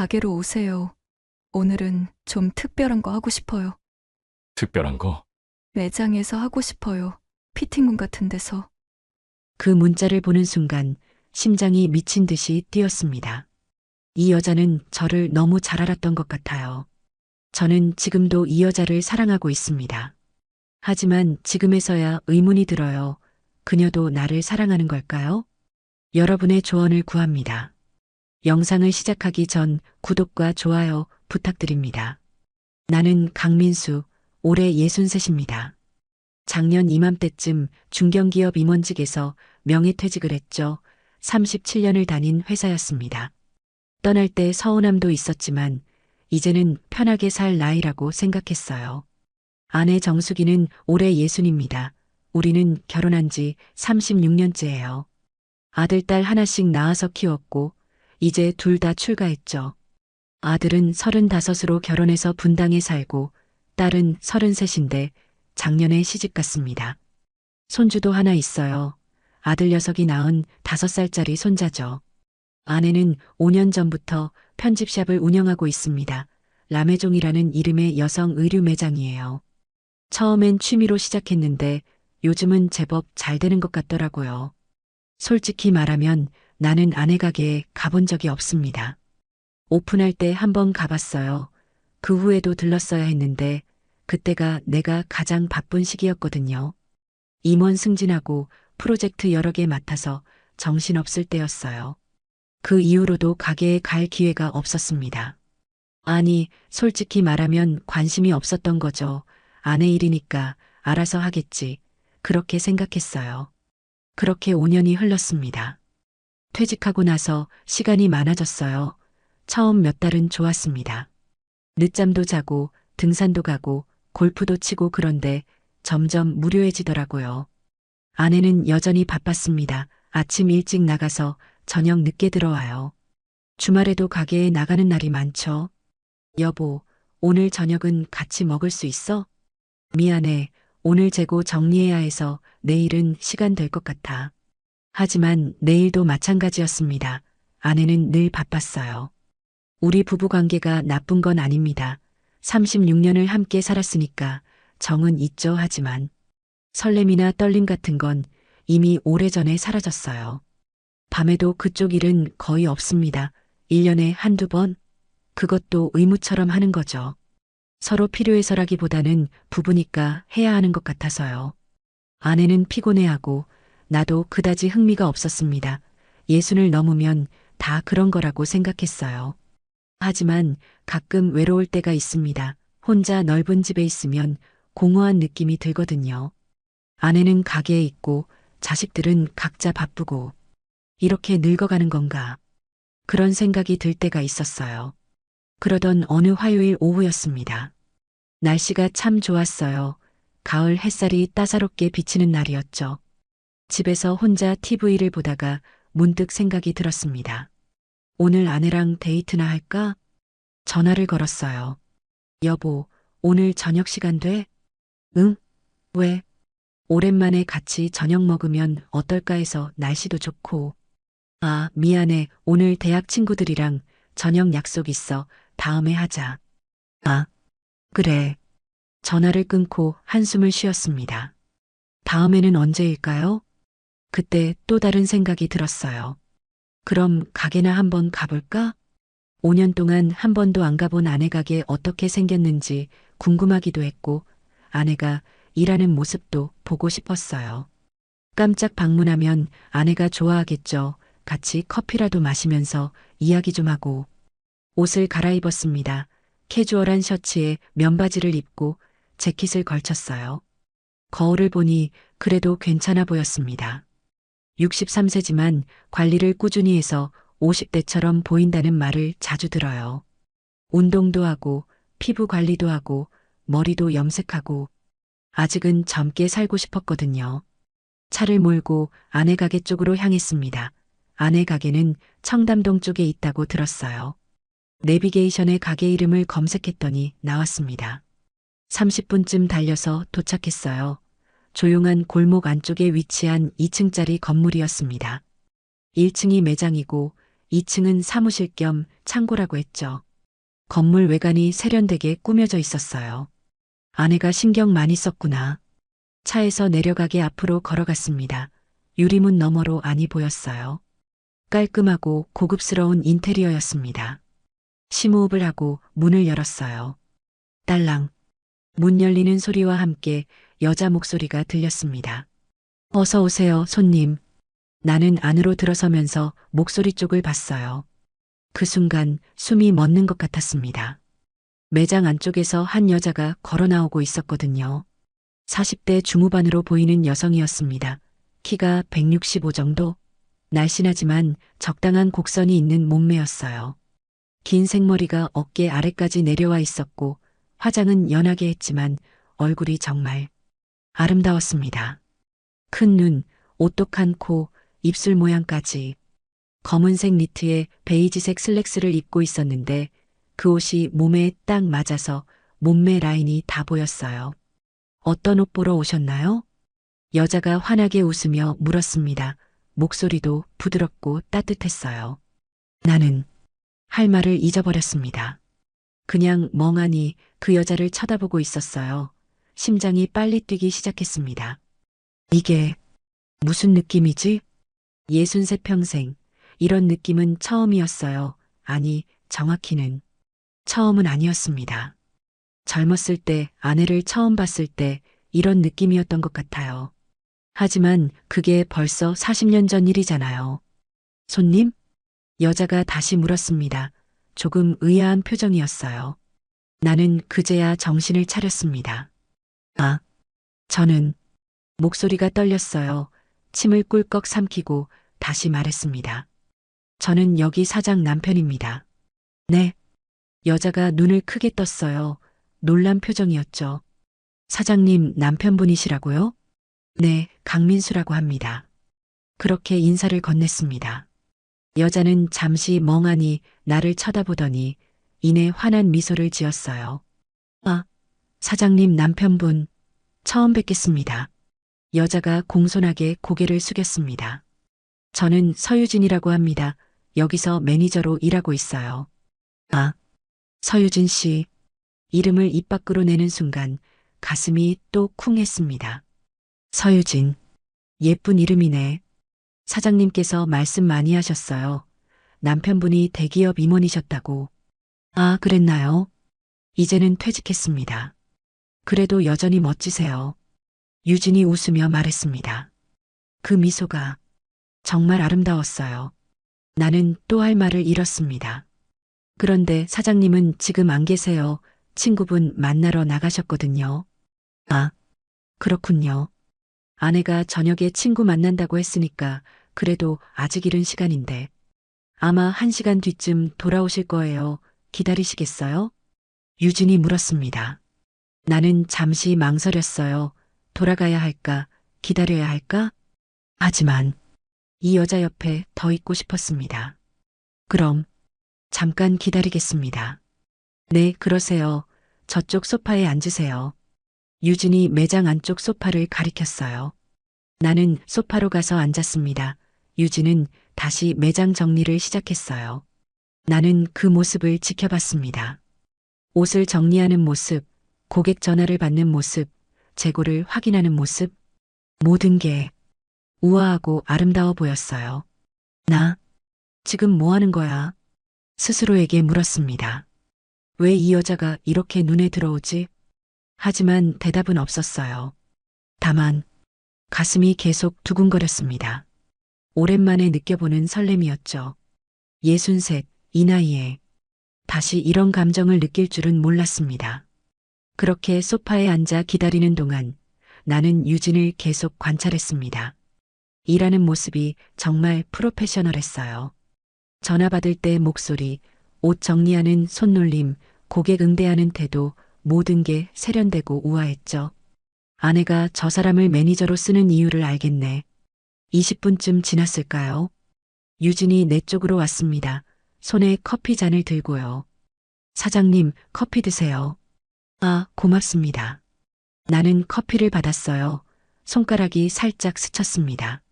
가게로 오세요. 오늘은 좀 특별한 거 하고 싶어요. 특별한 거? 매장에서 하고 싶어요. 피팅룸 같은 데서. 그 문자를 보는 순간 심장이 미친 듯이 뛰었습니다. 이 여자는 저를 너무 잘 알았던 것 같아요. 저는 지금도 이 여자를 사랑하고 있습니다. 하지만 지금에서야 의문이 들어요. 그녀도 나를 사랑하는 걸까요? 여러분의 조언을 구합니다. 영상을 시작하기 전 구독과 좋아요 부탁드립니다. 나는 강민수, 올해 63입니다. 작년 이맘때쯤 중견기업 임원직에서 명예퇴직을 했죠. 37년을 다닌 회사였습니다. 떠날 때 서운함도 있었지만 이제는 편하게 살 나이라고 생각했어요. 아내 정수기는 올해 60입니다. 우리는 결혼한 지 36년째예요. 아들, 딸 하나씩 낳아서 키웠고 이제 둘 다 출가했죠. 아들은 35으로 결혼해서 분당에 살고 딸은 33인데 작년에 시집갔습니다. 손주도 하나 있어요. 아들 녀석이 낳은 5살짜리 손자죠. 아내는 5년 전부터 편집샵을 운영하고 있습니다. 라메종이라는 이름의 여성 의류 매장이에요. 처음엔 취미로 시작했는데 요즘은 제법 잘 되는 것 같더라고요. 솔직히 말하면 나는 아내 가게에 가본 적이 없습니다. 오픈할 때 한번 가봤어요. 그 후에도 들렀어야 했는데 그때가 내가 가장 바쁜 시기였거든요. 임원 승진하고 프로젝트 여러 개 맡아서 정신없을 때였어요. 그 이후로도 가게에 갈 기회가 없었습니다. 아니, 솔직히 말하면 관심이 없었던 거죠. 아내 일이니까 알아서 하겠지. 그렇게 생각했어요. 그렇게 5년이 흘렀습니다. 퇴직하고 나서 시간이 많아졌어요. 처음 몇 달은 좋았습니다. 늦잠도 자고 등산도 가고 골프도 치고 그런데 점점 무료해지더라고요. 아내는 여전히 바빴습니다. 아침 일찍 나가서 저녁 늦게 들어와요. 주말에도 가게에 나가는 날이 많죠. 여보, 오늘 저녁은 같이 먹을 수 있어? 미안해. 오늘 재고 정리해야 해서 내일은 시간 될 것 같아. 하지만 내일도 마찬가지였습니다. 아내는 늘 바빴어요. 우리 부부 관계가 나쁜 건 아닙니다. 36년을 함께 살았으니까 정은 있죠. 하지만 설렘이나 떨림 같은 건 이미 오래전에 사라졌어요. 밤에도 그쪽 일은 거의 없습니다. 1년에 한두 번? 그것도 의무처럼 하는 거죠. 서로 필요해서라기보다는 부부니까 해야 하는 것 같아서요. 아내는 피곤해하고 나도 그다지 흥미가 없었습니다. 60을 넘으면 다 그런 거라고 생각했어요. 하지만 가끔 외로울 때가 있습니다. 혼자 넓은 집에 있으면 공허한 느낌이 들거든요. 아내는 가게에 있고 자식들은 각자 바쁘고 이렇게 늙어가는 건가? 그런 생각이 들 때가 있었어요. 그러던 어느 화요일 오후였습니다. 날씨가 참 좋았어요. 가을 햇살이 따사롭게 비치는 날이었죠. 집에서 혼자 TV를 보다가 문득 생각이 들었습니다. 오늘 아내랑 데이트나 할까? 전화를 걸었어요. 여보, 오늘 저녁 시간 돼? 응? 왜? 오랜만에 같이 저녁 먹으면 어떨까 해서 날씨도 좋고. 아, 미안해. 오늘 대학 친구들이랑 저녁 약속 있어. 다음에 하자. 아, 그래. 전화를 끊고 한숨을 쉬었습니다. 다음에는 언제일까요? 그때 또 다른 생각이 들었어요. 그럼 가게나 한번 가볼까? 5년 동안 한 번도 안 가본 아내 가게 어떻게 생겼는지 궁금하기도 했고 아내가 일하는 모습도 보고 싶었어요. 깜짝 방문하면 아내가 좋아하겠죠. 같이 커피라도 마시면서 이야기 좀 하고. 옷을 갈아입었습니다. 캐주얼한 셔츠에 면바지를 입고 재킷을 걸쳤어요. 거울을 보니 그래도 괜찮아 보였습니다. 63세지만 관리를 꾸준히 해서 50대처럼 보인다는 말을 자주 들어요. 운동도 하고 피부 관리도 하고 머리도 염색하고 아직은 젊게 살고 싶었거든요. 차를 몰고 아내 가게 쪽으로 향했습니다. 아내 가게는 청담동 쪽에 있다고 들었어요. 내비게이션에 가게 이름을 검색했더니 나왔습니다. 30분쯤 달려서 도착했어요. 조용한 골목 안쪽에 위치한 2층짜리 건물이었습니다. 1층이 매장이고 2층은 사무실 겸 창고라고 했죠. 건물 외관이 세련되게 꾸며져 있었어요. 아내가 신경 많이 썼구나. 차에서 내려가게 앞으로 걸어갔습니다. 유리문 너머로 안이 보였어요. 깔끔하고 고급스러운 인테리어였습니다. 심호흡을 하고 문을 열었어요. 딸랑. 문 열리는 소리와 함께 여자 목소리가 들렸습니다. 어서 오세요, 손님. 나는 안으로 들어서면서 목소리 쪽을 봤어요. 그 순간 숨이 멎는 것 같았습니다. 매장 안쪽에서 한 여자가 걸어 나오고 있었거든요. 40대 중후반으로 보이는 여성이었습니다. 키가 165 정도? 날씬하지만 적당한 곡선이 있는 몸매였어요. 긴 생머리가 어깨 아래까지 내려와 있었고 화장은 연하게 했지만 얼굴이 정말 아름다웠습니다. 큰 눈, 오똑한 코, 입술 모양까지. 검은색 니트에 베이지색 슬랙스를 입고 있었는데 그 옷이 몸에 딱 맞아서 몸매 라인이 다 보였어요. 어떤 옷 보러 오셨나요? 여자가 환하게 웃으며 물었습니다. 목소리도 부드럽고 따뜻했어요. 나는 할 말을 잊어버렸습니다. 그냥 멍하니 그 여자를 쳐다보고 있었어요. 심장이 빨리 뛰기 시작했습니다. 이게 무슨 느낌이지? 63평생. 이런 느낌은 처음이었어요. 아니, 정확히는 처음은 아니었습니다. 젊었을 때, 아내를 처음 봤을 때 이런 느낌이었던 것 같아요. 하지만 그게 벌써 40년 전 일이잖아요. 손님? 여자가 다시 물었습니다. 조금 의아한 표정이었어요. 나는 그제야 정신을 차렸습니다. 아, 저는 목소리가 떨렸어요. 침을 꿀꺽 삼키고 다시 말했습니다. 저는 여기 사장 남편입니다. 네. 여자가 눈을 크게 떴어요. 놀란 표정이었죠. 사장님 남편분이시라고요? 네, 강민수라고 합니다. 그렇게 인사를 건넸습니다. 여자는 잠시 멍하니 나를 쳐다보더니 이내 환한 미소를 지었어요. 아, 사장님 남편분, 처음 뵙겠습니다. 여자가 공손하게 고개를 숙였습니다. 저는 서유진이라고 합니다. 여기서 매니저로 일하고 있어요. 아, 서유진 씨. 이름을 입 밖으로 내는 순간 가슴이 또 쿵 했습니다. 서유진. 예쁜 이름이네. 사장님께서 말씀 많이 하셨어요. 남편분이 대기업 임원이셨다고. 아, 그랬나요? 이제는 퇴직했습니다. 그래도 여전히 멋지세요. 유진이 웃으며 말했습니다. 그 미소가 정말 아름다웠어요. 나는 또 할 말을 잃었습니다. 그런데 사장님은 지금 안 계세요. 친구분 만나러 나가셨거든요. 아, 그렇군요. 아내가 저녁에 친구 만난다고 했으니까 그래도 아직 이른 시간인데. 아마 1시간 뒤쯤 돌아오실 거예요. 기다리시겠어요? 유진이 물었습니다. 나는 잠시 망설였어요. 돌아가야 할까? 기다려야 할까? 하지만 이 여자 옆에 더 있고 싶었습니다. 그럼 잠깐 기다리겠습니다. 네, 그러세요. 저쪽 소파에 앉으세요. 유진이 매장 안쪽 소파를 가리켰어요. 나는 소파로 가서 앉았습니다. 유진은 다시 매장 정리를 시작했어요. 나는 그 모습을 지켜봤습니다. 옷을 정리하는 모습, 고객 전화를 받는 모습, 재고를 확인하는 모습, 모든 게 우아하고 아름다워 보였어요. 나 지금 뭐 하는 거야? 스스로에게 물었습니다. 왜 이 여자가 이렇게 눈에 들어오지? 하지만 대답은 없었어요. 다만 가슴이 계속 두근거렸습니다. 오랜만에 느껴보는 설렘이었죠. 63, 이 나이에 다시 이런 감정을 느낄 줄은 몰랐습니다. 그렇게 소파에 앉아 기다리는 동안 나는 유진을 계속 관찰했습니다. 일하는 모습이 정말 프로페셔널했어요. 전화 받을 때 목소리, 옷 정리하는 손놀림, 고객 응대하는 태도, 모든 게 세련되고 우아했죠. 아내가 저 사람을 매니저로 쓰는 이유를 알겠네. 20분쯤 지났을까요? 유진이 내 쪽으로 왔습니다. 손에 커피 잔을 들고요. 사장님, 커피 드세요. 아, 고맙습니다. 나는 커피를 받았어요. 손가락이 살짝 스쳤습니다.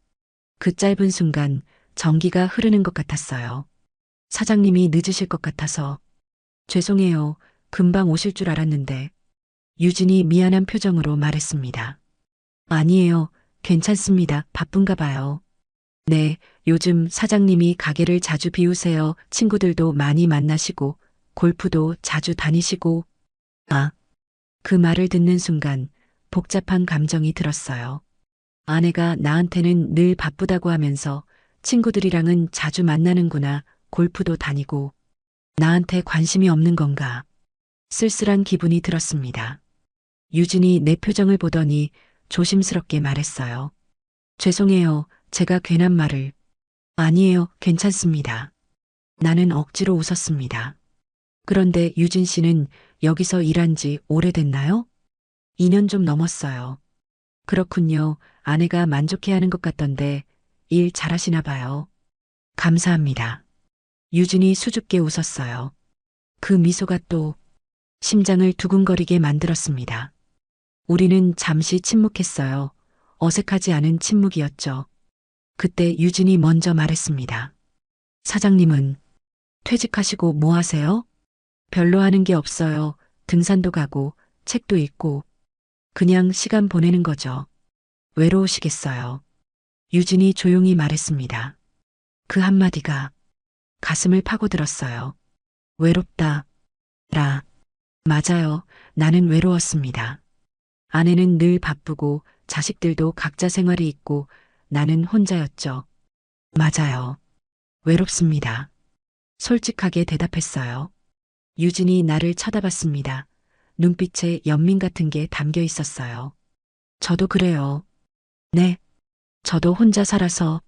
그 짧은 순간 전기가 흐르는 것 같았어요. 사장님이 늦으실 것 같아서. 죄송해요. 금방 오실 줄 알았는데. 유진이 미안한 표정으로 말했습니다. 아니에요. 괜찮습니다. 바쁜가 봐요. 네, 요즘 사장님이 가게를 자주 비우세요. 친구들도 많이 만나시고, 골프도 자주 다니시고. 아, 그 말을 듣는 순간 복잡한 감정이 들었어요. 아내가 나한테는 늘 바쁘다고 하면서 친구들이랑은 자주 만나는구나, 골프도 다니고. 나한테 관심이 없는 건가? 쓸쓸한 기분이 들었습니다. 유진이 내 표정을 보더니 조심스럽게 말했어요. 죄송해요. 제가 괜한 말을. 아니에요. 괜찮습니다. 나는 억지로 웃었습니다. 그런데 유진 씨는 여기서 일한 지 오래됐나요? 2년 좀 넘었어요. 그렇군요. 아내가 만족해하는 것 같던데 일 잘하시나 봐요. 감사합니다. 유진이 수줍게 웃었어요. 그 미소가 또 심장을 두근거리게 만들었습니다. 우리는 잠시 침묵했어요. 어색하지 않은 침묵이었죠. 그때 유진이 먼저 말했습니다. 사장님은 퇴직하시고 뭐 하세요? 별로 하는 게 없어요. 등산도 가고 책도 읽고 그냥 시간 보내는 거죠. 외로우시겠어요. 유진이 조용히 말했습니다. 그 한마디가 가슴을 파고들었어요. 외롭다. 라. 맞아요. 나는 외로웠습니다. 아내는 늘 바쁘고 자식들도 각자 생활이 있고 나는 혼자였죠. 맞아요. 외롭습니다. 솔직하게 대답했어요. 유진이 나를 쳐다봤습니다. 눈빛에 연민 같은 게 담겨 있었어요. 저도 그래요. 네. 저도 혼자 살아서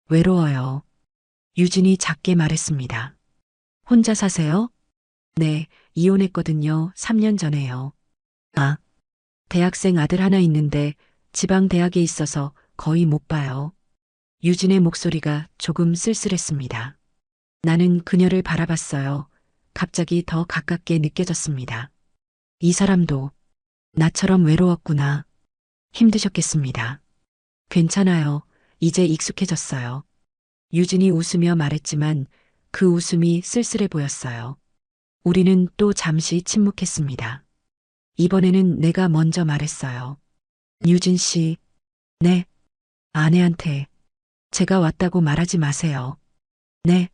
외로워요. 유진이 작게 말했습니다. 혼자 사세요? 네, 이혼했거든요. 3년 전에요. 아, 대학생 아들 하나 있는데 지방 대학에 있어서 거의 못 봐요. 유진의 목소리가 조금 쓸쓸했습니다. 나는 그녀를 바라봤어요. 갑자기 더 가깝게 느껴졌습니다. 이 사람도 나처럼 외로웠구나. 힘드셨겠습니다. 괜찮아요. 이제 익숙해졌어요. 유진이 웃으며 말했지만 그 웃음이 쓸쓸해 보였어요. 우리는 또 잠시 침묵했습니다. 이번에는 내가 먼저 말했어요. 유진 씨, 네. 아내한테 제가 왔다고 말하지 마세요. 네.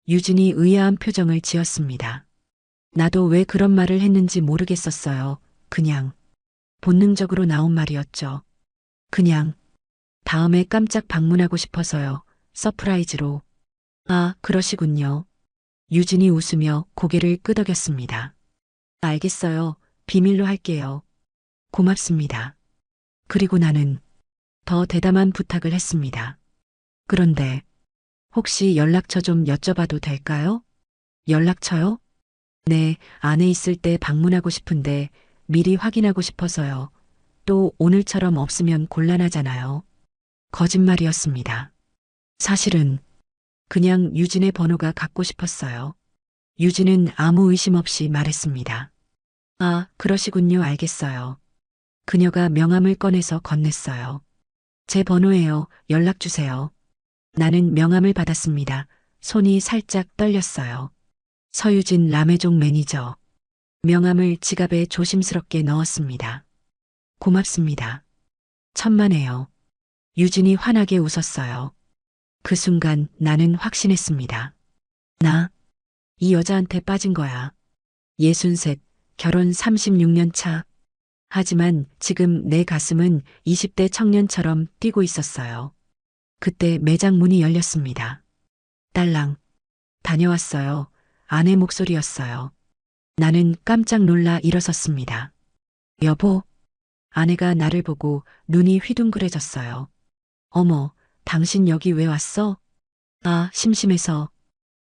유진이 의아한 표정을 지었습니다. 나도 왜 그런 말을 했는지 모르겠었어요. 그냥 본능적으로 나온 말이었죠. 그냥 다음에 깜짝 방문하고 싶어서요. 서프라이즈로. 아, 그러시군요. 유진이 웃으며 고개를 끄덕였습니다. 알겠어요. 비밀로 할게요. 고맙습니다. 그리고 나는 더 대담한 부탁을 했습니다. 그런데 혹시 연락처 좀 여쭤봐도 될까요? 연락처요? 네, 안에 있을 때 방문하고 싶은데 미리 확인하고 싶어서요. 또 오늘처럼 없으면 곤란하잖아요. 거짓말이었습니다. 사실은 그냥 유진의 번호가 갖고 싶었어요. 유진은 아무 의심 없이 말했습니다. 아, 그러시군요. 알겠어요. 그녀가 명함을 꺼내서 건넸어요. 제 번호예요. 연락 주세요. 나는 명함을 받았습니다. 손이 살짝 떨렸어요. 서유진 라메종 매니저. 명함을 지갑에 조심스럽게 넣었습니다. 고맙습니다. 천만에요. 유진이 환하게 웃었어요. 그 순간 나는 확신했습니다. 나, 이 여자한테 빠진 거야. 63, 결혼 36년 차. 하지만 지금 내 가슴은 20대 청년처럼 뛰고 있었어요. 그때 매장 문이 열렸습니다. 딸랑. 다녀왔어요. 아내 목소리였어요. 나는 깜짝 놀라 일어섰습니다. 여보. 아내가 나를 보고 눈이 휘둥그레졌어요. 어머, 당신 여기 왜 왔어? 아, 심심해서.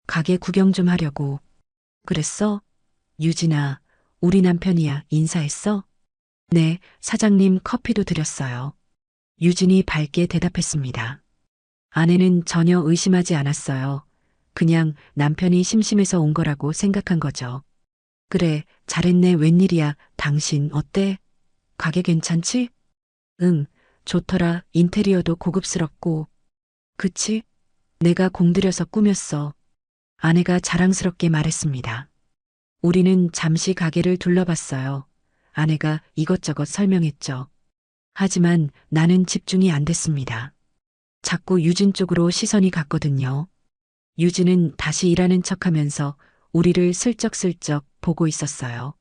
가게 구경 좀 하려고. 그랬어? 유진아, 우리 남편이야. 인사했어? 네, 사장님 커피도 드렸어요. 유진이 밝게 대답했습니다. 아내는 전혀 의심하지 않았어요. 그냥 남편이 심심해서 온 거라고 생각한 거죠. 그래, 잘했네. 웬일이야. 당신 어때? 가게 괜찮지? 응, 좋더라. 인테리어도 고급스럽고. 그치? 내가 공들여서 꾸몄어. 아내가 자랑스럽게 말했습니다. 우리는 잠시 가게를 둘러봤어요. 아내가 이것저것 설명했죠. 하지만 나는 집중이 안 됐습니다. 자꾸 유진 쪽으로 시선이 갔거든요. 유진은 다시 일하는 척하면서 우리를 슬쩍슬쩍 보고 있었어요.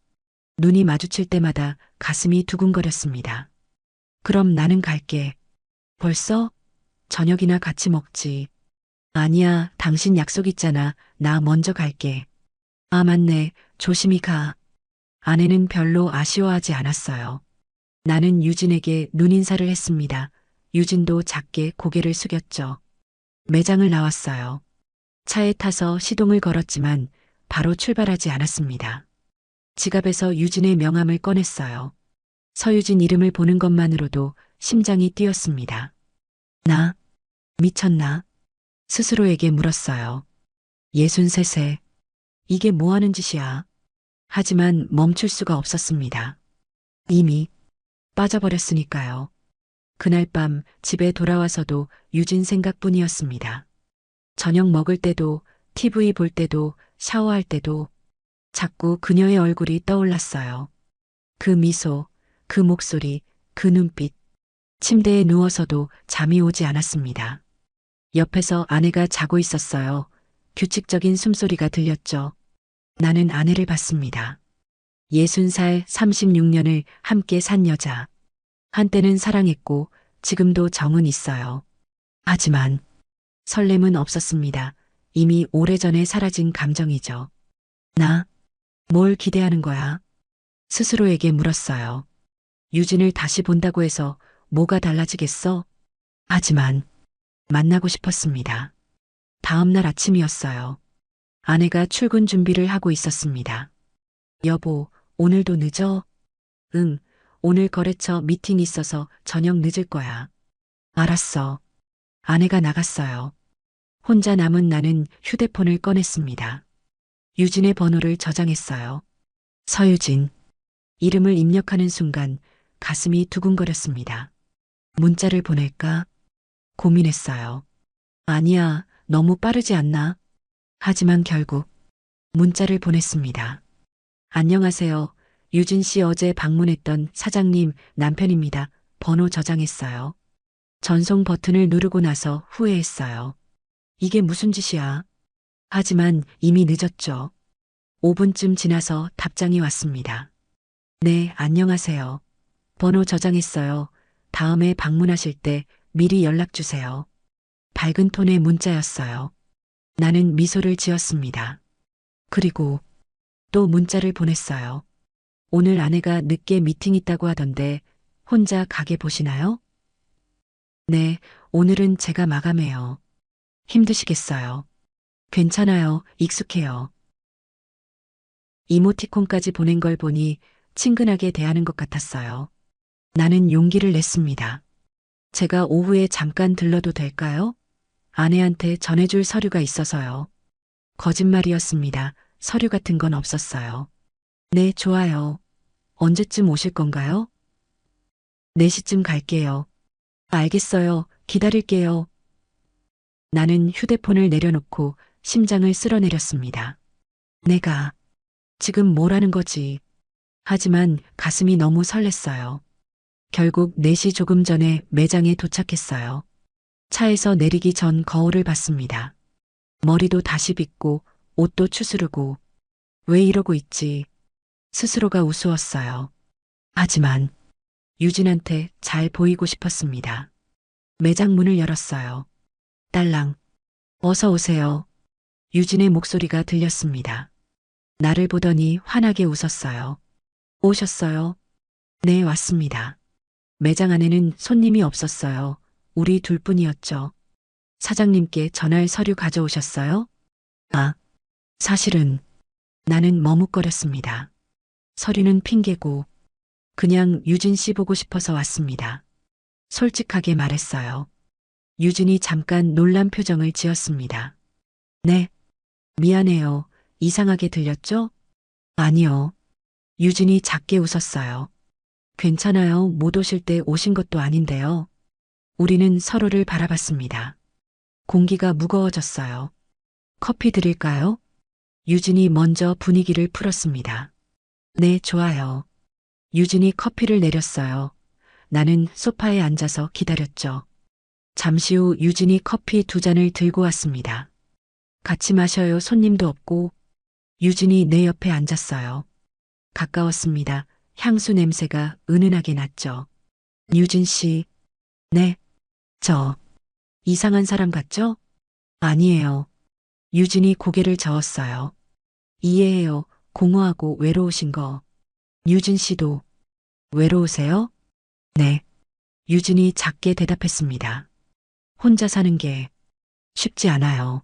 눈이 마주칠 때마다 가슴이 두근거렸습니다. 그럼 나는 갈게. 벌써? 저녁이나 같이 먹지. 아니야, 당신 약속 있잖아. 나 먼저 갈게. 아, 맞네. 조심히 가. 아내는 별로 아쉬워하지 않았어요. 나는 유진에게 눈인사를 했습니다. 유진도 작게 고개를 숙였죠. 매장을 나왔어요. 차에 타서 시동을 걸었지만 바로 출발하지 않았습니다. 지갑에서 유진의 명함을 꺼냈어요. 서유진 이름을 보는 것만으로도 심장이 뛰었습니다. 나 미쳤나? 스스로에게 물었어요. 63세. 이게 뭐 하는 짓이야? 하지만 멈출 수가 없었습니다. 이미 빠져버렸으니까요. 그날 밤 집에 돌아와서도 유진 생각뿐이었습니다. 저녁 먹을 때도, TV 볼 때도, 샤워할 때도 자꾸 그녀의 얼굴이 떠올랐어요. 그 미소, 그 목소리, 그 눈빛. 침대에 누워서도 잠이 오지 않았습니다. 옆에서 아내가 자고 있었어요. 규칙적인 숨소리가 들렸죠. 나는 아내를 봤습니다. 60살 36년을 함께 산 여자. 한때는 사랑했고 지금도 정은 있어요. 하지만 설렘은 없었습니다. 이미 오래전에 사라진 감정이죠. 나, 뭘 기대하는 거야? 스스로에게 물었어요. 유진을 다시 본다고 해서 뭐가 달라지겠어? 하지만 만나고 싶었습니다. 다음 날 아침이었어요. 아내가 출근 준비를 하고 있었습니다. 여보, 오늘도 늦어? 응, 오늘 거래처 미팅 있어서 저녁 늦을 거야. 알았어. 아내가 나갔어요. 혼자 남은 나는 휴대폰을 꺼냈습니다. 유진의 번호를 저장했어요. 서유진. 이름을 입력하는 순간 가슴이 두근거렸습니다. 문자를 보낼까? 고민했어요. 아니야, 너무 빠르지 않나? 하지만 결국 문자를 보냈습니다. 안녕하세요. 유진 씨 어제 방문했던 사장님 남편입니다. 번호 저장했어요. 전송 버튼을 누르고 나서 후회했어요. 이게 무슨 짓이야? 하지만 이미 늦었죠. 5분쯤 지나서 답장이 왔습니다. 네, 안녕하세요. 번호 저장했어요. 다음에 방문하실 때 미리 연락 주세요. 밝은 톤의 문자였어요. 나는 미소를 지었습니다. 그리고 또 문자를 보냈어요. 오늘 아내가 늦게 미팅 있다고 하던데 혼자 가게 보시나요? 네, 오늘은 제가 마감해요. 힘드시겠어요. 괜찮아요. 익숙해요. 이모티콘까지 보낸 걸 보니 친근하게 대하는 것 같았어요. 나는 용기를 냈습니다. 제가 오후에 잠깐 들러도 될까요? 아내한테 전해줄 서류가 있어서요. 거짓말이었습니다. 서류 같은 건 없었어요. 네, 좋아요. 언제쯤 오실 건가요? 4시쯤 갈게요. 알겠어요. 기다릴게요. 나는 휴대폰을 내려놓고 심장을 쓸어내렸습니다. 내가 지금 뭘 하는 거지? 하지만 가슴이 너무 설렜어요. 결국 4시 조금 전에 매장에 도착했어요. 차에서 내리기 전 거울을 봤습니다. 머리도 다시 빗고 옷도 추스르고 왜 이러고 있지? 스스로가 우스웠어요. 하지만 유진한테 잘 보이고 싶었습니다. 매장 문을 열었어요. 딸랑, 어서 오세요. 유진의 목소리가 들렸습니다. 나를 보더니 환하게 웃었어요. 오셨어요? 네, 왔습니다. 매장 안에는 손님이 없었어요. 우리 둘뿐이었죠. 사장님께 전할 서류 가져오셨어요? 아, 사실은 나는 머뭇거렸습니다. 서류는 핑계고 그냥 유진 씨 보고 싶어서 왔습니다. 솔직하게 말했어요. 유진이 잠깐 놀란 표정을 지었습니다. 네, 미안해요. 이상하게 들렸죠? 아니요. 유진이 작게 웃었어요. 괜찮아요. 못 오실 때 오신 것도 아닌데요. 우리는 서로를 바라봤습니다. 공기가 무거워졌어요. 커피 드릴까요? 유진이 먼저 분위기를 풀었습니다. 네, 좋아요. 유진이 커피를 내렸어요. 나는 소파에 앉아서 기다렸죠. 잠시 후 유진이 커피 2잔을 들고 왔습니다. 같이 마셔요. 손님도 없고. 유진이 내 옆에 앉았어요. 가까웠습니다. 향수 냄새가 은은하게 났죠. 유진 씨. 네. 저. 이상한 사람 같죠? 아니에요. 유진이 고개를 저었어요. 이해해요. 공허하고 외로우신 거. 유진 씨도 외로우세요? 네. 유진이 작게 대답했습니다. 혼자 사는 게 쉽지 않아요.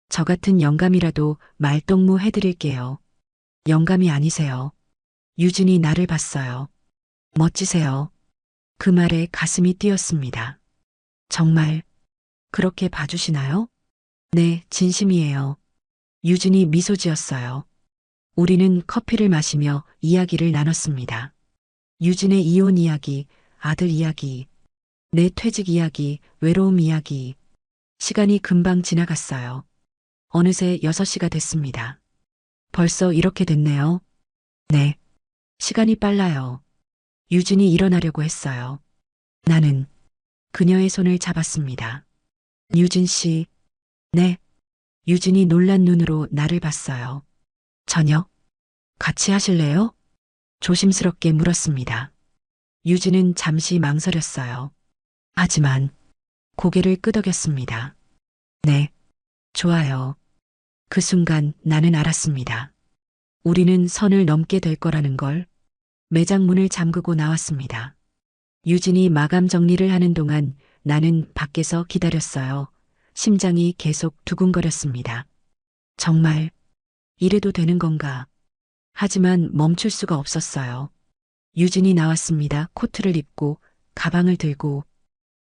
저 같은 영감이라도 말동무 해드릴게요. 영감이 아니세요. 유진이 나를 봤어요. 멋지세요. 그 말에 가슴이 뛰었습니다. 정말 그렇게 봐주시나요? 네, 진심이에요. 유진이 미소 지었어요. 우리는 커피를 마시며 이야기를 나눴습니다. 유진의 이혼 이야기, 아들 이야기, 내 퇴직 이야기, 외로움 이야기. 시간이 금방 지나갔어요. 어느새 6시가 됐습니다. 벌써 이렇게 됐네요. 네. 시간이 빨라요. 유진이 일어나려고 했어요. 나는 그녀의 손을 잡았습니다. 유진 씨. 네. 유진이 놀란 눈으로 나를 봤어요. 저녁 같이 하실래요? 조심스럽게 물었습니다. 유진은 잠시 망설였어요. 하지만 고개를 끄덕였습니다. 네. 좋아요. 그 순간 나는 알았습니다. 우리는 선을 넘게 될 거라는 걸. 매장 문을 잠그고 나왔습니다. 유진이 마감 정리를 하는 동안 나는 밖에서 기다렸어요. 심장이 계속 두근거렸습니다. 정말 이래도 되는 건가? 하지만 멈출 수가 없었어요. 유진이 나왔습니다. 코트를 입고 가방을 들고.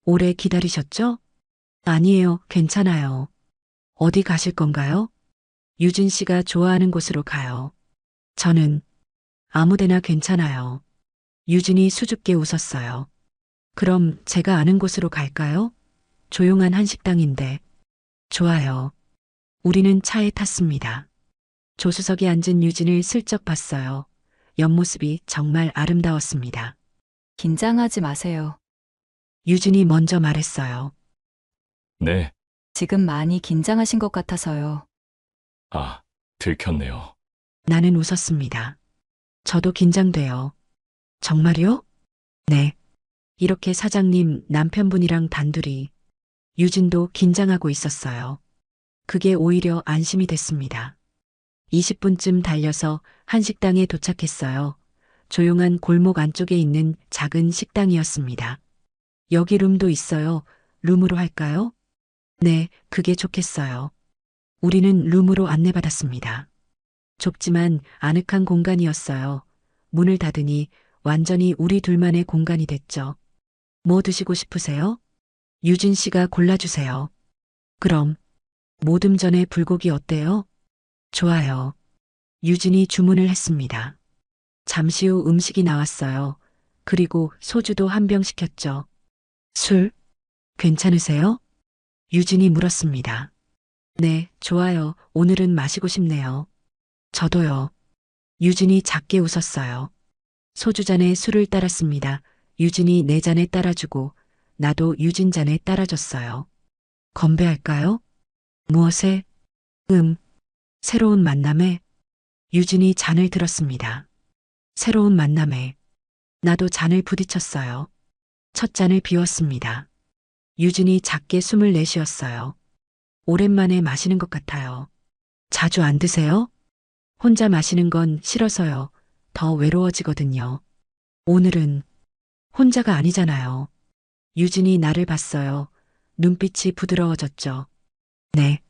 오래 기다리셨죠? 아니에요. 괜찮아요. 어디 가실 건가요? 유진 씨가 좋아하는 곳으로 가요. 저는 아무데나 괜찮아요. 유진이 수줍게 웃었어요. 그럼 제가 아는 곳으로 갈까요? 조용한 한식당인데. 좋아요. 우리는 차에 탔습니다. 조수석에 앉은 유진을 슬쩍 봤어요. 옆모습이 정말 아름다웠습니다. 긴장하지 마세요. 유진이 먼저 말했어요. 네. 지금 많이 긴장하신 것 같아서요. 아, 들켰네요. 나는 웃었습니다. 저도 긴장돼요. 정말요? 네. 이렇게 사장님 남편분이랑 단둘이. 유진도 긴장하고 있었어요. 그게 오히려 안심이 됐습니다. 20분쯤 달려서 한식당에 도착했어요. 조용한 골목 안쪽에 있는 작은 식당이었습니다. 여기 룸도 있어요. 룸으로 할까요? 네, 그게 좋겠어요. 우리는 룸으로 안내받았습니다. 좁지만 아늑한 공간이었어요. 문을 닫으니 완전히 우리 둘만의 공간이 됐죠. 뭐 드시고 싶으세요? 유진 씨가 골라주세요. 그럼 모듬 전에 불고기 어때요? 좋아요. 유진이 주문을 했습니다. 잠시 후 음식이 나왔어요. 그리고 소주도 한 병 시켰죠. 술 괜찮으세요? 유진이 물었습니다. 네, 좋아요. 오늘은 마시고 싶네요. 저도요. 유진이 작게 웃었어요. 소주잔에 술을 따랐습니다. 유진이 내 잔에 따라주고 나도 유진 잔에 따라줬어요. 건배할까요? 무엇에? 새로운 만남에. 유진이 잔을 들었습니다. 새로운 만남에. 나도 잔을 부딪혔어요. 첫 잔을 비웠습니다. 유진이 작게 숨을 내쉬었어요. 오랜만에 마시는 것 같아요. 자주 안 드세요? 혼자 마시는 건 싫어서요. 더 외로워지거든요. 오늘은 혼자가 아니잖아요. 유진이 나를 봤어요. 눈빛이 부드러워졌죠. 네.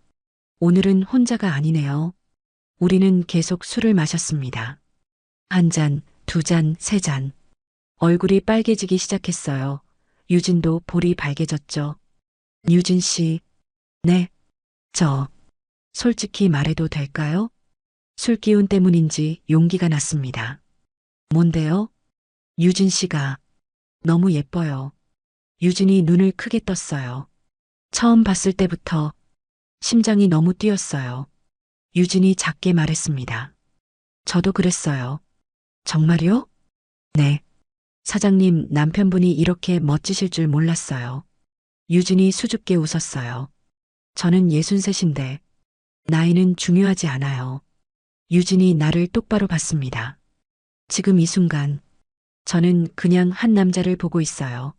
오늘은 혼자가 아니네요. 우리는 계속 술을 마셨습니다. 한 잔, 2잔, 3잔. 얼굴이 빨개지기 시작했어요. 유진도 볼이 발개졌죠. 유진 씨. 네. 저. 솔직히 말해도 될까요? 술 기운 때문인지 용기가 났습니다. 뭔데요? 유진 씨가 너무 예뻐요. 유진이 눈을 크게 떴어요. 처음 봤을 때부터 심장이 너무 뛰었어요. 유진이 작게 말했습니다. 저도 그랬어요. 정말요? 네. 사장님, 남편분이 이렇게 멋지실 줄 몰랐어요. 유진이 수줍게 웃었어요. 저는 63인데 나이는 중요하지 않아요. 유진이 나를 똑바로 봤습니다. 지금 이 순간 저는 그냥 한 남자를 보고 있어요.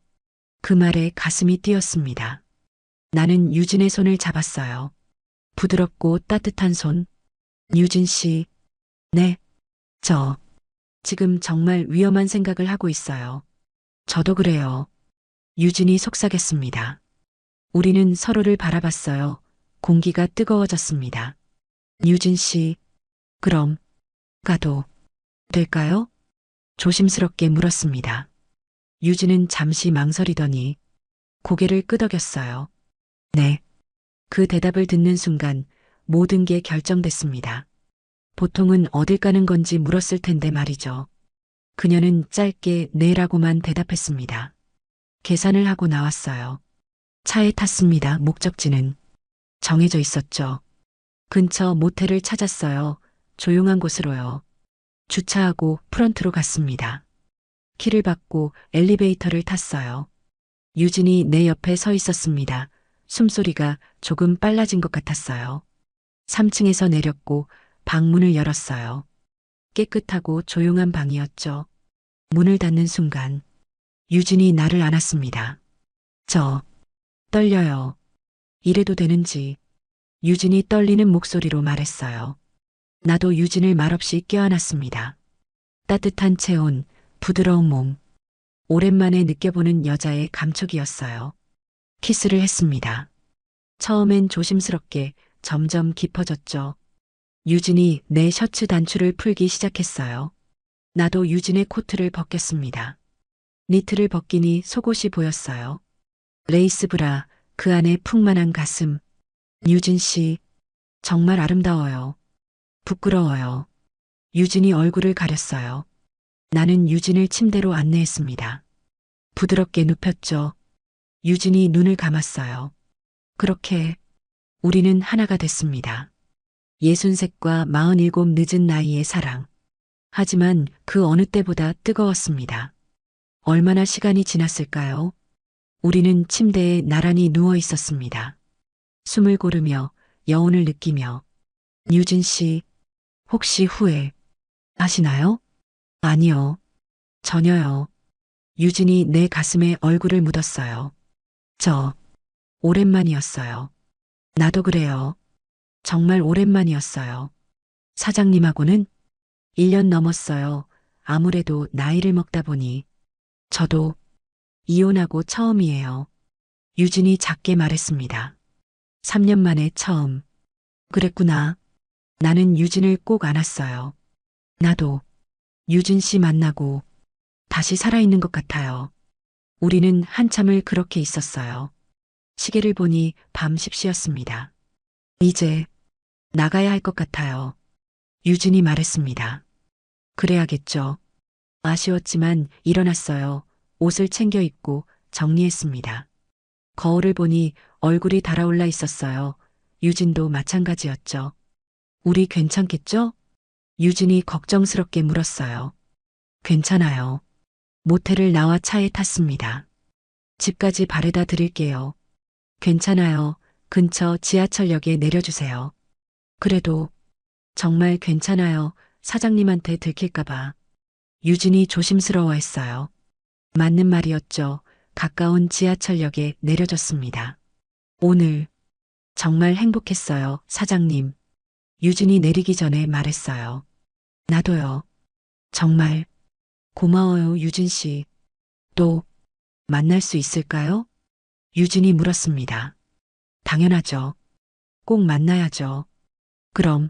그 말에 가슴이 뛰었습니다. 나는 유진의 손을 잡았어요. 부드럽고 따뜻한 손. 유진 씨, 네, 저 지금 정말 위험한 생각을 하고 있어요. 저도 그래요. 유진이 속삭였습니다. 우리는 서로를 바라봤어요. 공기가 뜨거워졌습니다. 유진 씨, 그럼 가도 될까요? 조심스럽게 물었습니다. 유진은 잠시 망설이더니 고개를 끄덕였어요. 네. 그 대답을 듣는 순간 모든 게 결정됐습니다. 보통은 어딜 가는 건지 물었을 텐데 말이죠. 그녀는 짧게 네라고만 대답했습니다. 계산을 하고 나왔어요. 차에 탔습니다. 목적지는 정해져 있었죠. 근처 모텔을 찾았어요. 조용한 곳으로요. 주차하고 프런트로 갔습니다. 키를 받고 엘리베이터를 탔어요. 유진이 내 옆에 서 있었습니다. 숨소리가 조금 빨라진 것 같았어요. 3층에서 내렸고 방문을 열었어요. 깨끗하고 조용한 방이었죠. 문을 닫는 순간 유진이 나를 안았습니다. 저 떨려요. 이래도 되는지. 유진이 떨리는 목소리로 말했어요. 나도 유진을 말없이 껴안았습니다. 따뜻한 체온, 부드러운 몸. 오랜만에 느껴보는 여자의 감촉이었어요. 키스를 했습니다. 처음엔 조심스럽게 점점 깊어졌죠. 유진이 내 셔츠 단추를 풀기 시작했어요. 나도 유진의 코트를 벗겼습니다. 니트를 벗기니 속옷이 보였어요. 레이스 브라, 그 안에 풍만한 가슴. 유진 씨, 정말 아름다워요. 부끄러워요. 유진이 얼굴을 가렸어요. 나는 유진을 침대로 안내했습니다. 부드럽게 눕혔죠. 유진이 눈을 감았어요. 그렇게 우리는 하나가 됐습니다. 63과 47 늦은 나이의 사랑. 하지만 그 어느 때보다 뜨거웠습니다. 얼마나 시간이 지났을까요? 우리는 침대에 나란히 누워 있었습니다. 숨을 고르며 여운을 느끼며. 유진 씨, 혹시 후회 하시나요? 아니요. 전혀요. 유진이 내 가슴에 얼굴을 묻었어요. 저 오랜만이었어요. 나도 그래요. 정말 오랜만이었어요. 사장님하고는 1년 넘었어요. 아무래도 나이를 먹다 보니. 저도 이혼하고 처음이에요. 유진이 작게 말했습니다. 3년 만에 처음. 그랬구나. 나는 유진을 꼭 안았어요. 나도 유진 씨 만나고 다시 살아있는 것 같아요. 우리는 한참을 그렇게 있었어요. 시계를 보니 밤 10시였습니다. 이제 나가야 할 것 같아요. 유진이 말했습니다. 그래야겠죠. 아쉬웠지만 일어났어요. 옷을 챙겨 입고 정리했습니다. 거울을 보니 얼굴이 달아올라 있었어요. 유진도 마찬가지였죠. 우리 괜찮겠죠? 유진이 걱정스럽게 물었어요. 괜찮아요. 모텔을 나와 차에 탔습니다. 집까지 바래다 드릴게요. 괜찮아요. 근처 지하철역에 내려주세요. 그래도 정말 괜찮아요. 사장님한테 들킬까봐. 유진이 조심스러워했어요. 맞는 말이었죠. 가까운 지하철역에 내려줬습니다. 오늘 정말 행복했어요, 사장님. 유진이 내리기 전에 말했어요. 나도요. 정말 고마워요, 유진 씨. 또 만날 수 있을까요? 유진이 물었습니다. 당연하죠. 꼭 만나야죠. 그럼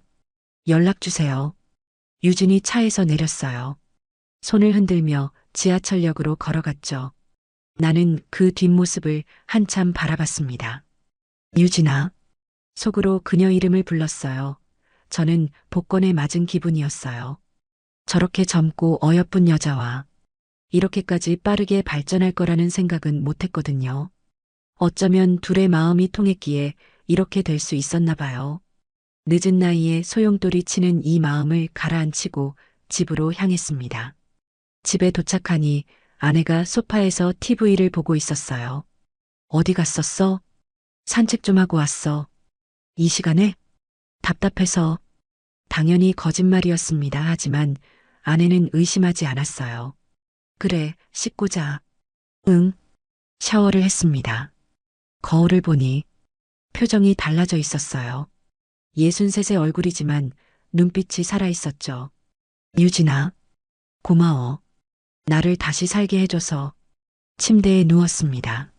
연락 주세요. 유진이 차에서 내렸어요. 손을 흔들며 지하철역으로 걸어갔죠. 나는 그 뒷모습을 한참 바라봤습니다. 유진아. 속으로 그녀 이름을 불렀어요. 저는 복권에 맞은 기분이었어요. 저렇게 젊고 어여쁜 여자와 이렇게까지 빠르게 발전할 거라는 생각은 못했거든요. 어쩌면 둘의 마음이 통했기에 이렇게 될 수 있었나 봐요. 늦은 나이에 소용돌이 치는 이 마음을 가라앉히고 집으로 향했습니다. 집에 도착하니 아내가 소파에서 TV를 보고 있었어요. 어디 갔었어? 산책 좀 하고 왔어. 이 시간에? 답답해서. 당연히 거짓말이었습니다. 하지만 아내는 의심하지 않았어요. 그래, 씻고 자. 응. 샤워를 했습니다. 거울을 보니 표정이 달라져 있었어요. 63의 얼굴이지만 눈빛이 살아있었죠. 유진아, 고마워. 나를 다시 살게 해줘서. 침대에 누웠습니다.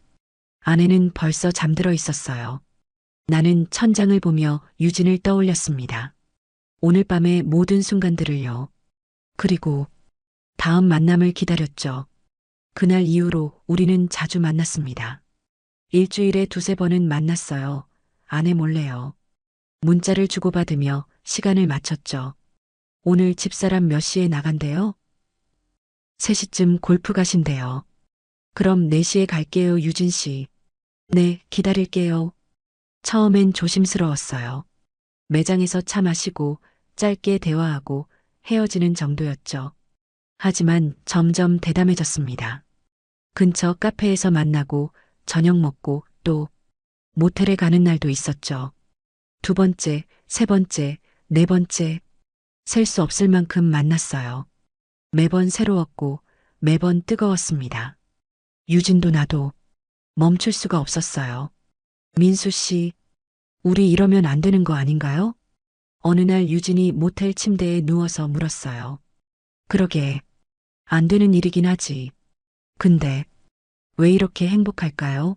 아내는 벌써 잠들어 있었어요. 나는 천장을 보며 유진을 떠올렸습니다. 오늘 밤의 모든 순간들을요. 그리고 다음 만남을 기다렸죠. 그날 이후로 우리는 자주 만났습니다. 일주일에 두세 번은 만났어요. 아내 몰래요. 문자를 주고받으며 시간을 맞췄죠. 오늘 집사람 몇 시에 나간대요? 3시쯤 골프 가신대요. 그럼 4시에 갈게요, 유진 씨. 네, 기다릴게요. 처음엔 조심스러웠어요. 매장에서 차 마시고 짧게 대화하고 헤어지는 정도였죠. 하지만 점점 대담해졌습니다. 근처 카페에서 만나고 저녁 먹고 또 모텔에 가는 날도 있었죠. 2번째, 3번째, 4번째, 셀 수 없을 만큼 만났어요. 매번 새로웠고 매번 뜨거웠습니다. 유진도 나도 멈출 수가 없었어요. 민수 씨, 우리 이러면 안 되는 거 아닌가요? 어느 날 유진이 모텔 침대에 누워서 물었어요. 그러게, 안 되는 일이긴 하지. 근데 왜 이렇게 행복할까요?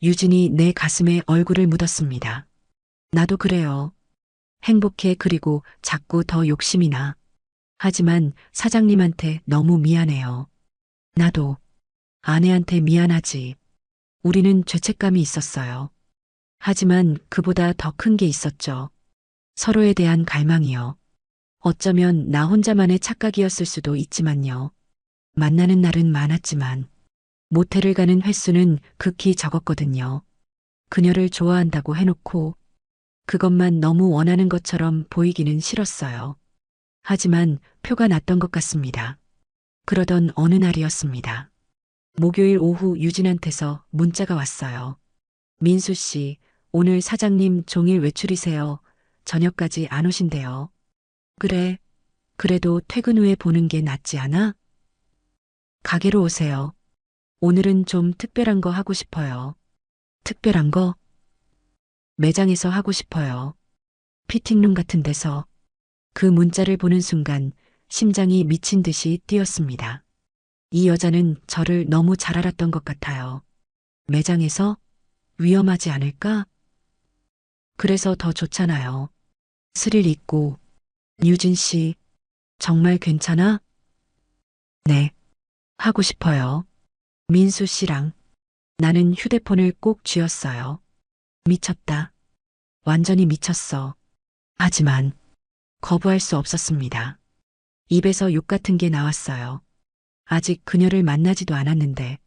유진이 내 가슴에 얼굴을 묻었습니다. 나도 그래요. 행복해. 그리고 자꾸 더 욕심이 나. 하지만 사장님한테 너무 미안해요. 나도 아내한테 미안하지. 우리는 죄책감이 있었어요. 하지만 그보다 더 큰 게 있었죠. 서로에 대한 갈망이요. 어쩌면 나 혼자만의 착각이었을 수도 있지만요. 만나는 날은 많았지만 모텔을 가는 횟수는 극히 적었거든요. 그녀를 좋아한다고 해놓고 그것만 너무 원하는 것처럼 보이기는 싫었어요. 하지만 표가 났던 것 같습니다. 그러던 어느 날이었습니다. 목요일 오후 유진한테서 문자가 왔어요. 민수 씨, 오늘 사장님 종일 외출이세요. 저녁까지 안 오신대요. 그래, 그래도 퇴근 후에 보는 게 낫지 않아? 가게로 오세요. 오늘은 좀 특별한 거 하고 싶어요. 특별한 거? 매장에서 하고 싶어요. 피팅룸 같은 데서. 그 문자를 보는 순간 심장이 미친 듯이 뛰었습니다. 이 여자는 저를 너무 잘 알았던 것 같아요. 매장에서? 위험하지 않을까? 그래서 더 좋잖아요. 스릴 있고. 유진 씨, 정말 괜찮아? 네, 하고 싶어요. 민수 씨랑. 나는 휴대폰을 꼭 쥐었어요. 미쳤다. 완전히 미쳤어. 하지만 거부할 수 없었습니다. 입에서 욕 같은 게 나왔어요. 아직 그녀를 만나지도 않았는데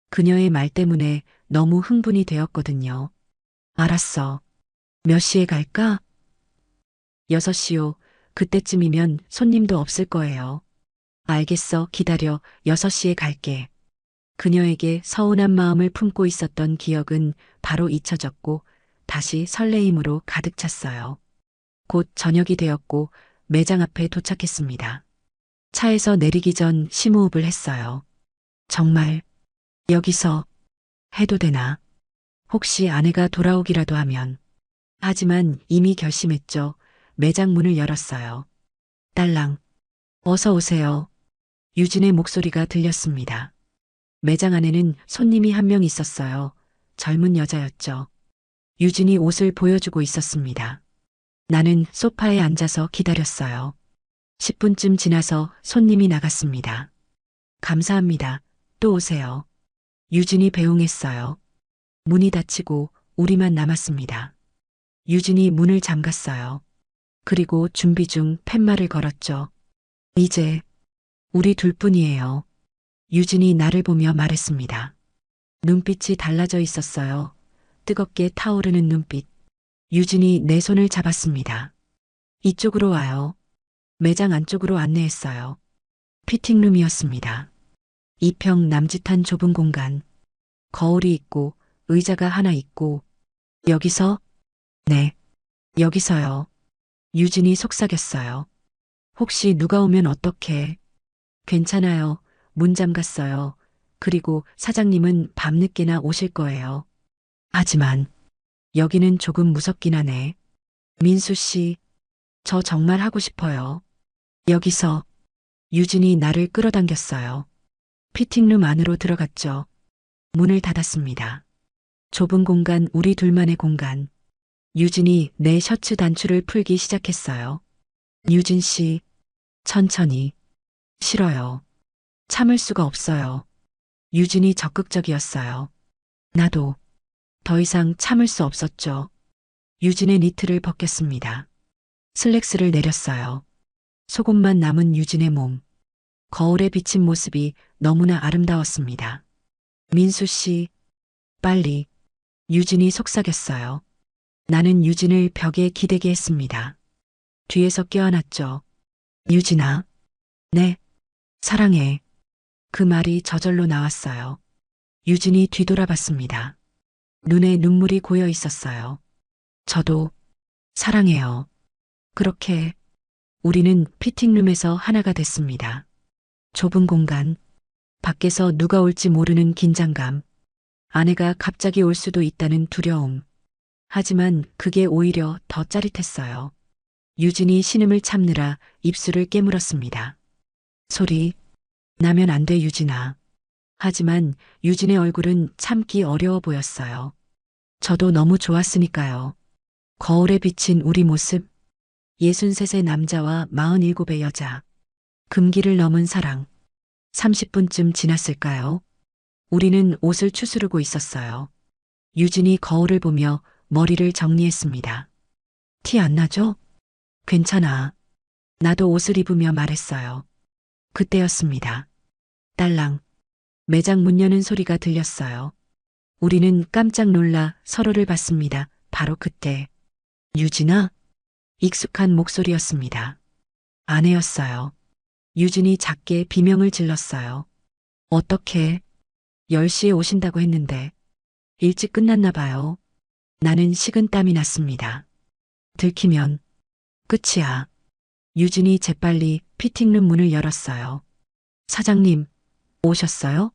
그녀의 말 때문에 너무 흥분이 되었거든요. 알았어. 몇 시에 갈까? 6시요. 그때쯤이면 손님도 없을 거예요. 알겠어. 기다려. 6시에 갈게. 그녀에게 서운한 마음을 품고 있었던 기억은 바로 잊혀졌고 다시 설레임으로 가득 찼어요. 곧 저녁이 되었고 매장 앞에 도착했습니다. 차에서 내리기 전 심호흡을 했어요. 정말 여기서 해도 되나? 혹시 아내가 돌아오기라도 하면. 하지만 이미 결심했죠. 매장 문을 열었어요. 딸랑, 어서 오세요. 유진의 목소리가 들렸습니다. 매장 안에는 손님이 한 명 있었어요. 젊은 여자였죠. 유진이 옷을 보여주고 있었습니다. 나는 소파에 앉아서 기다렸어요. 10분쯤 지나서 손님이 나갔습니다. 감사합니다. 또 오세요. 유진이 배웅했어요. 문이 닫히고 우리만 남았습니다. 유진이 문을 잠갔어요. 그리고 준비 중 팻말을 걸었죠. 이제 우리 둘뿐이에요. 유진이 나를 보며 말했습니다. 눈빛이 달라져 있었어요. 뜨겁게 타오르는 눈빛. 유진이 내 손을 잡았습니다. 이쪽으로 와요. 매장 안쪽으로 안내했어요. 피팅룸이었습니다. 2평 남짓한 좁은 공간. 거울이 있고 의자가 하나 있고 여기서? 네, 여기서요. 유진이 속삭였어요. 혹시 누가 오면 어떡해? 괜찮아요. 문 잠갔어요. 그리고 사장님은 밤늦게나 오실 거예요. 하지만 여기는 조금 무섭긴 하네. 민수 씨, 저 정말 하고 싶어요. 여기서 유진이 나를 끌어당겼어요. 피팅룸 안으로 들어갔죠. 문을 닫았습니다. 좁은 공간, 우리 둘만의 공간. 유진이 내 셔츠 단추를 풀기 시작했어요. 유진 씨, 천천히. 싫어요. 참을 수가 없어요. 유진이 적극적이었어요. 나도 더 이상 참을 수 없었죠. 유진의 니트를 벗겼습니다. 슬랙스를 내렸어요. 속옷만 남은 유진의 몸. 거울에 비친 모습이 너무나 아름다웠습니다. 민수 씨, 빨리. 유진이 속삭였어요. 나는 유진을 벽에 기대게 했습니다. 뒤에서 껴안았죠. 유진아. 네. 사랑해. 그 말이 저절로 나왔어요. 유진이 뒤돌아봤습니다. 눈에 눈물이 고여 있었어요. 저도 사랑해요. 그렇게 우리는 피팅룸에서 하나가 됐습니다. 좁은 공간, 밖에서 누가 올지 모르는 긴장감, 아내가 갑자기 올 수도 있다는 두려움. 하지만 그게 오히려 더 짜릿했어요. 유진이 신음을 참느라 입술을 깨물었습니다. 소리 나면 안 돼, 유진아. 하지만 유진의 얼굴은 참기 어려워 보였어요. 저도 너무 좋았으니까요. 거울에 비친 우리 모습, 63의 남자와 47의 여자. 금기를 넘은 사랑. 30분쯤 지났을까요? 우리는 옷을 추스르고 있었어요. 유진이 거울을 보며 머리를 정리했습니다. 티 안 나죠? 괜찮아. 나도 옷을 입으며 말했어요. 그때였습니다. 딸랑. 매장 문 여는 소리가 들렸어요. 우리는 깜짝 놀라 서로를 봤습니다. 바로 그때. 유진아? 익숙한 목소리였습니다. 아내였어요. 유진이 작게 비명을 질렀어요. 어떻게? 10시에 오신다고 했는데 일찍 끝났나 봐요. 나는 식은땀이 났습니다. 들키면 끝이야. 유진이 재빨리 피팅룸 문을 열었어요. 사장님, 오셨어요?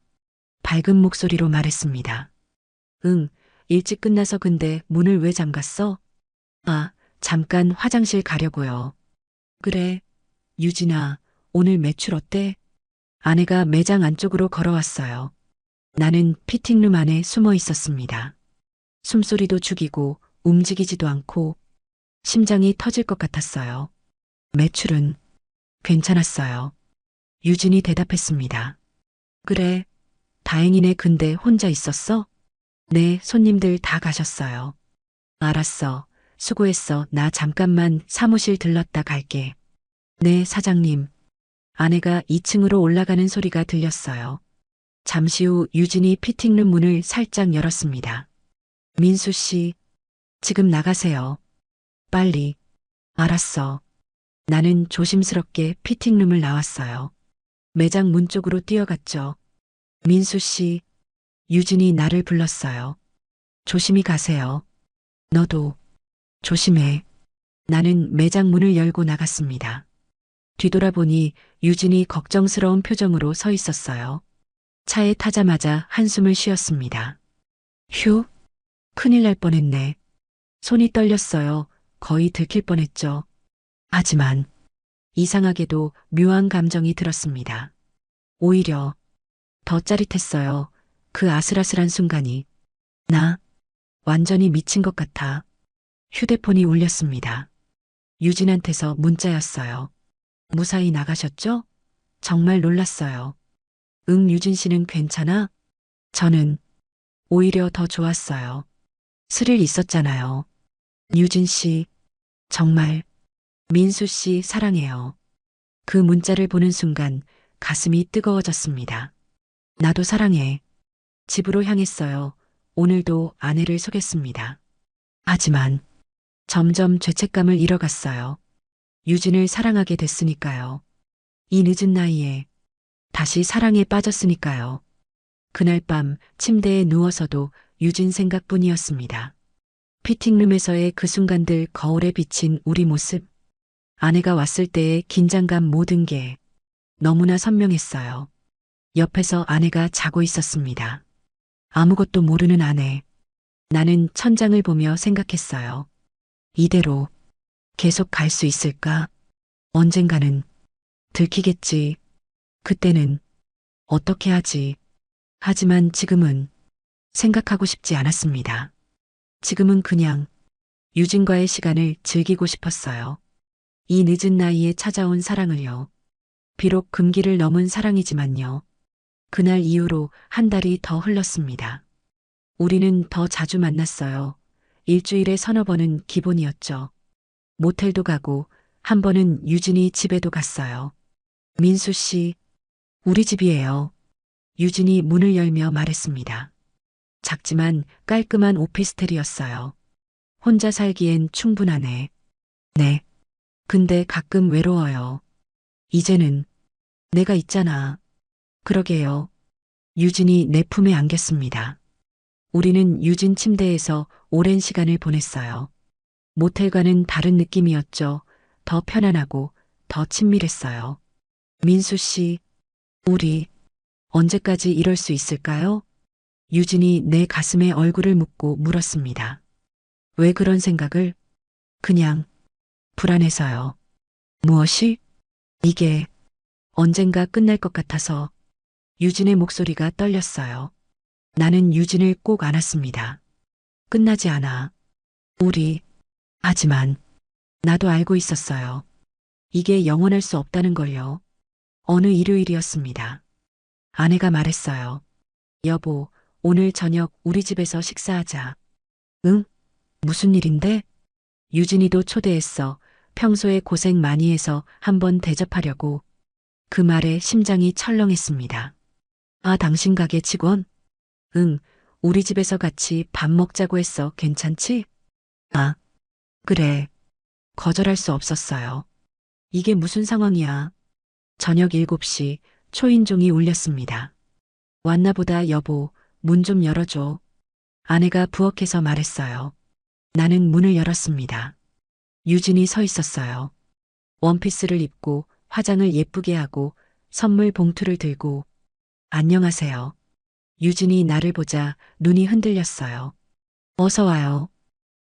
밝은 목소리로 말했습니다. 응, 일찍 끝나서 근데 문을 왜 잠갔어? 아, 잠깐 화장실 가려고요. 그래, 유진아, 오늘 매출 어때? 아내가 매장 안쪽으로 걸어왔어요. 나는 피팅룸 안에 숨어 있었습니다. 숨소리도 죽이고 움직이지도 않고 심장이 터질 것 같았어요. 매출은 괜찮았어요. 유진이 대답했습니다. 그래, 다행이네. 근데 혼자 있었어? 네, 손님들 다 가셨어요. 알았어. 수고했어. 나 잠깐만 사무실 들렀다 갈게. 네, 사장님. 아내가 2층으로 올라가는 소리가 들렸어요. 잠시 후 유진이 피팅룸 문을 살짝 열었습니다. 민수 씨, 지금 나가세요. 빨리. 알았어. 나는 조심스럽게 피팅룸을 나왔어요. 매장 문 쪽으로 뛰어갔죠. 민수 씨, 유진이 나를 불렀어요. 조심히 가세요. 너도 조심해. 나는 매장 문을 열고 나갔습니다. 뒤돌아보니 유진이 걱정스러운 표정으로 서 있었어요. 차에 타자마자 한숨을 쉬었습니다. 휴, 큰일 날 뻔했네. 손이 떨렸어요. 거의 들킬 뻔했죠. 하지만 이상하게도 묘한 감정이 들었습니다. 오히려 더 짜릿했어요. 그 아슬아슬한 순간이. 나 완전히 미친 것 같아. 휴대폰이 울렸습니다. 유진한테서 문자였어요. 무사히 나가셨죠? 정말 놀랐어요. 응, 유진 씨는 괜찮아? 저는 오히려 더 좋았어요. 스릴 있었잖아요. 유진 씨, 정말 민수 씨 사랑해요. 그 문자를 보는 순간 가슴이 뜨거워졌습니다. 나도 사랑해. 집으로 향했어요. 오늘도 아내를 속였습니다. 하지만 점점 죄책감을 잃어갔어요. 유진을 사랑하게 됐으니까요. 이 늦은 나이에 다시 사랑에 빠졌으니까요. 그날 밤 침대에 누워서도 유진 생각뿐이었습니다. 피팅룸에서의 그 순간들, 거울에 비친 우리 모습, 아내가 왔을 때의 긴장감, 모든 게 너무나 선명했어요. 옆에서 아내가 자고 있었습니다. 아무것도 모르는 아내. 나는 천장을 보며 생각했어요. 이대로 계속 갈 수 있을까? 언젠가는 들키겠지. 그때는 어떻게 하지? 하지만 지금은 생각하고 싶지 않았습니다. 지금은 그냥 유진과의 시간을 즐기고 싶었어요. 이 늦은 나이에 찾아온 사랑을요. 비록 금기를 넘은 사랑이지만요. 그날 이후로 한 달이 더 흘렀습니다. 우리는 더 자주 만났어요. 일주일에 서너 번은 기본이었죠. 모텔도 가고 한 번은 유진이 집에도 갔어요. 민수 씨, 우리 집이에요. 유진이 문을 열며 말했습니다. 작지만 깔끔한 오피스텔이었어요. 혼자 살기엔 충분하네. 네. 근데 가끔 외로워요. 이제는 내가 있잖아. 그러게요. 유진이 내 품에 안겼습니다. 우리는 유진 침대에서 오랜 시간을 보냈어요. 모텔과는 다른 느낌이었죠. 더 편안하고 더 친밀했어요. 민수 씨, 우리 언제까지 이럴 수 있을까요? 유진이 내 가슴에 얼굴을 묻고 물었습니다. 왜 그런 생각을? 그냥 불안해서요. 무엇이? 이게 언젠가 끝날 것 같아서. 유진의 목소리가 떨렸어요. 나는 유진을 꼭 안았습니다. 끝나지 않아. 우리. 하지만 나도 알고 있었어요. 이게 영원할 수 없다는 걸요. 어느 일요일이었습니다. 아내가 말했어요. 여보, 오늘 저녁 우리 집에서 식사하자. 응? 무슨 일인데? 유진이도 초대했어. 평소에 고생 많이 해서 한번 대접하려고. 그 말에 심장이 철렁했습니다. 아, 당신 가게 직원? 응, 우리 집에서 같이 밥 먹자고 했어. 괜찮지? 아, 그래. 거절할 수 없었어요. 이게 무슨 상황이야? 저녁 7시 초인종이 울렸습니다. 왔나 보다. 여보, 문 좀 열어줘. 아내가 부엌에서 말했어요. 나는 문을 열었습니다. 유진이 서 있었어요. 원피스를 입고 화장을 예쁘게 하고 선물 봉투를 들고. 안녕하세요. 유진이 나를 보자 눈이 흔들렸어요. 어서 와요.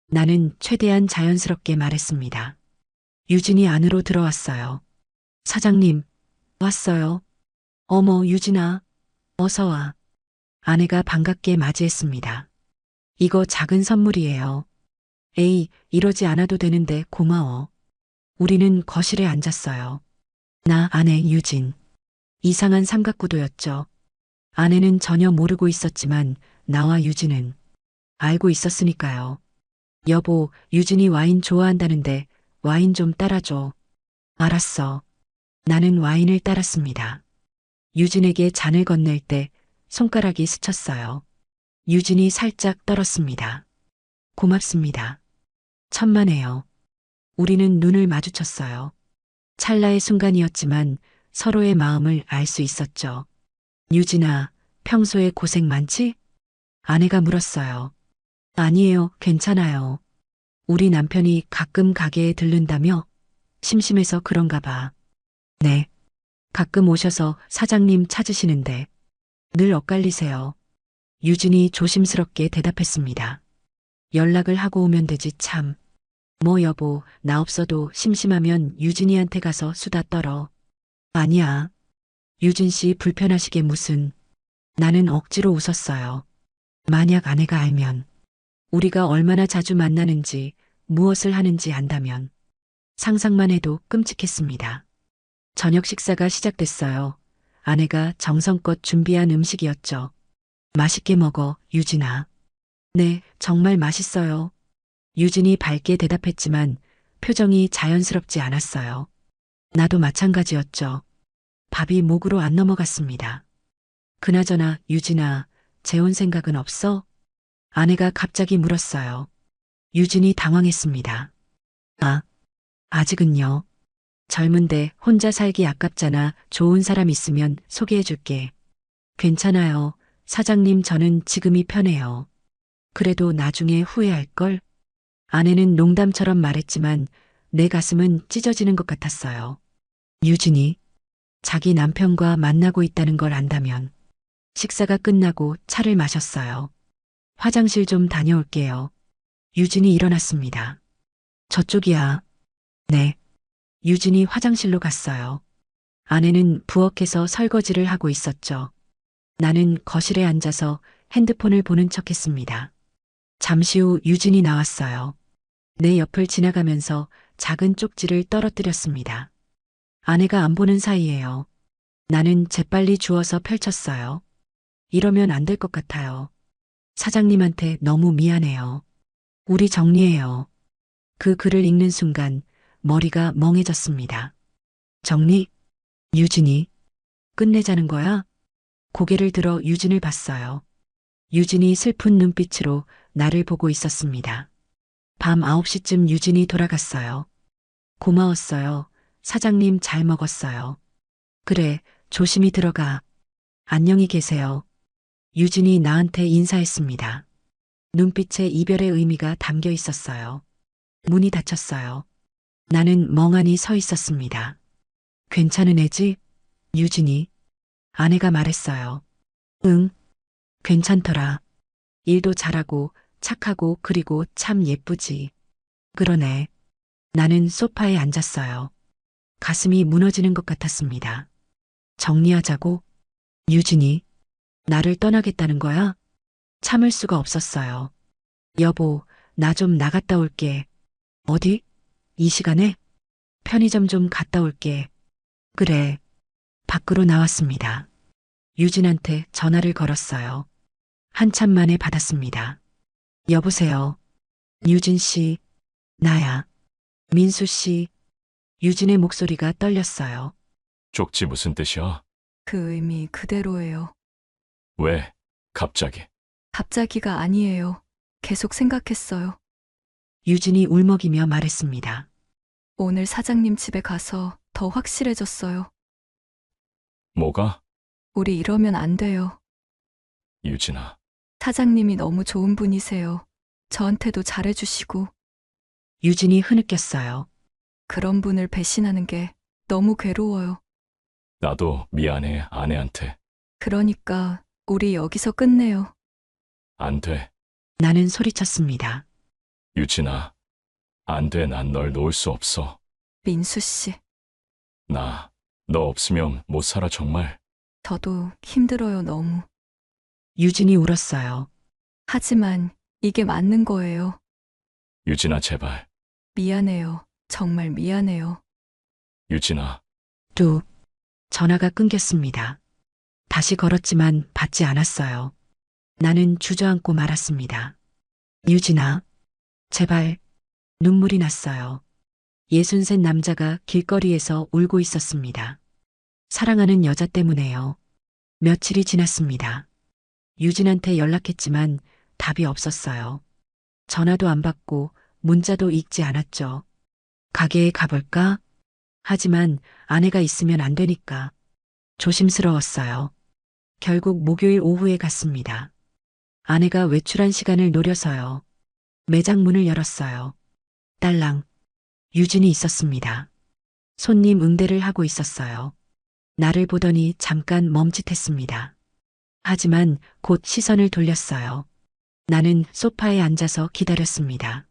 나는 최대한 자연스럽게 말했습니다. 유진이 안으로 들어왔어요. 사장님, 왔어요. 어머, 유진아. 어서 와. 아내가 반갑게 맞이했습니다. 이거 작은 선물이에요. 에이, 이러지 않아도 되는데 고마워. 우리는 거실에 앉았어요. 나, 아내, 유진. 이상한 삼각구도였죠. 아내는 전혀 모르고 있었지만 나와 유진은 알고 있었으니까요. 여보, 유진이 와인 좋아한다는데 와인 좀 따라줘. 알았어. 나는 와인을 따랐습니다. 유진에게 잔을 건넬 때 손가락이 스쳤어요. 유진이 살짝 떨었습니다. 고맙습니다. 천만에요. 우리는 눈을 마주쳤어요. 찰나의 순간이었지만 서로의 마음을 알 수 있었죠. 유진아, 평소에 고생 많지? 아내가 물었어요. 아니에요, 괜찮아요. 우리 남편이 가끔 가게에 들른다며? 심심해서 그런가 봐. 네. 가끔 오셔서 사장님 찾으시는데 늘 엇갈리세요. 유진이 조심스럽게 대답했습니다. 연락을 하고 오면 되지 참. 뭐 여보, 나 없어도 심심하면 유진이한테 가서 수다 떨어. 아니야. 유진 씨 불편하시게 무슨. 나는 억지로 웃었어요. 만약 아내가 알면, 우리가 얼마나 자주 만나는지, 무엇을 하는지 안다면, 상상만 해도 끔찍했습니다. 저녁 식사가 시작됐어요. 아내가 정성껏 준비한 음식이었죠. 맛있게 먹어, 유진아. 네, 정말 맛있어요. 유진이 밝게 대답했지만 표정이 자연스럽지 않았어요. 나도 마찬가지였죠. 밥이 목으로 안 넘어갔습니다. 그나저나 유진아, 재혼 생각은 없어? 아내가 갑자기 물었어요. 유진이 당황했습니다. 아, 아직은요. 젊은데 혼자 살기 아깝잖아. 좋은 사람 있으면 소개해 줄게. 괜찮아요. 사장님, 저는 지금이 편해요. 그래도 나중에 후회할걸? 아내는 농담처럼 말했지만 내 가슴은 찢어지는 것 같았어요. 유진이 자기 남편과 만나고 있다는 걸 안다면. 식사가 끝나고 차를 마셨어요. 화장실 좀 다녀올게요. 유진이 일어났습니다. 저쪽이야. 네. 유진이 화장실로 갔어요. 아내는 부엌에서 설거지를 하고 있었죠. 나는 거실에 앉아서 핸드폰을 보는 척 했습니다. 잠시 후 유진이 나왔어요. 내 옆을 지나가면서 작은 쪽지를 떨어뜨렸습니다. 아내가 안 보는 사이에요. 나는 재빨리 주워서 펼쳤어요. 이러면 안 될 것 같아요. 사장님한테 너무 미안해요. 우리 정리해요. 그 글을 읽는 순간 머리가 멍해졌습니다. 정리? 유진이? 끝내자는 거야? 고개를 들어 유진을 봤어요. 유진이 슬픈 눈빛으로 나를 보고 있었습니다. 밤 9시쯤 유진이 돌아갔어요. 고마웠어요. 사장님 잘 먹었어요. 그래, 조심히 들어가. 안녕히 계세요. 유진이 나한테 인사했습니다. 눈빛에 이별의 의미가 담겨 있었어요. 문이 닫혔어요. 나는 멍하니 서 있었습니다. 괜찮은 애지? 유진이. 아내가 말했어요. 응, 괜찮더라. 일도 잘하고 착하고 그리고 참 예쁘지. 그러네. 나는 소파에 앉았어요. 가슴이 무너지는 것 같았습니다. 정리하자고? 유진이. 나를 떠나겠다는 거야? 참을 수가 없었어요. 여보, 나 좀 나갔다 올게. 어디? 이 시간에? 편의점 좀 갔다 올게. 그래. 밖으로 나왔습니다. 유진한테 전화를 걸었어요. 한참 만에 받았습니다. 여보세요. 유진 씨. 나야. 민수 씨. 유진의 목소리가 떨렸어요. 쪽지 무슨 뜻이야? 그 의미 그대로예요. 왜? 갑자기. 갑자기가 아니에요. 계속 생각했어요. 유진이 울먹이며 말했습니다. 오늘 사장님 집에 가서 더 확실해졌어요. 뭐가? 우리 이러면 안 돼요. 유진아. 사장님이 너무 좋은 분이세요. 저한테도 잘해주시고 유진이 흐느꼈어요. 그런 분을 배신하는 게 너무 괴로워요. 나도 미안해, 아내한테. 그러니까 우리 여기서 끝내요. 안 돼. 나는 소리쳤습니다. 유진아. 안 돼, 난 널 놓을 수 없어. 민수 씨, 너 없으면 못 살아, 정말. 저도 힘들어요, 너무. 유진이 울었어요. 하지만 이게 맞는 거예요. 유진아, 제발. 미안해요. 정말 미안해요. 유진아. 뚝. 전화가 끊겼습니다. 다시 걸었지만 받지 않았어요. 나는 주저앉고 말았습니다. 유진아. 제발. 눈물이 났어요. 63 남자가 길거리에서 울고 있었습니다. 사랑하는 여자 때문에요. 며칠이 지났습니다. 유진한테 연락했지만 답이 없었어요. 전화도 안 받고 문자도 읽지 않았죠. 가게에 가볼까? 하지만 아내가 있으면 안 되니까. 조심스러웠어요. 결국 목요일 오후에 갔습니다. 아내가 외출한 시간을 노려서요. 매장 문을 열었어요. 딸랑. 유진이 있었습니다. 손님 응대를 하고 있었어요. 나를 보더니 잠깐 멈칫했습니다. 하지만 곧 시선을 돌렸어요. 나는 소파에 앉아서 기다렸습니다.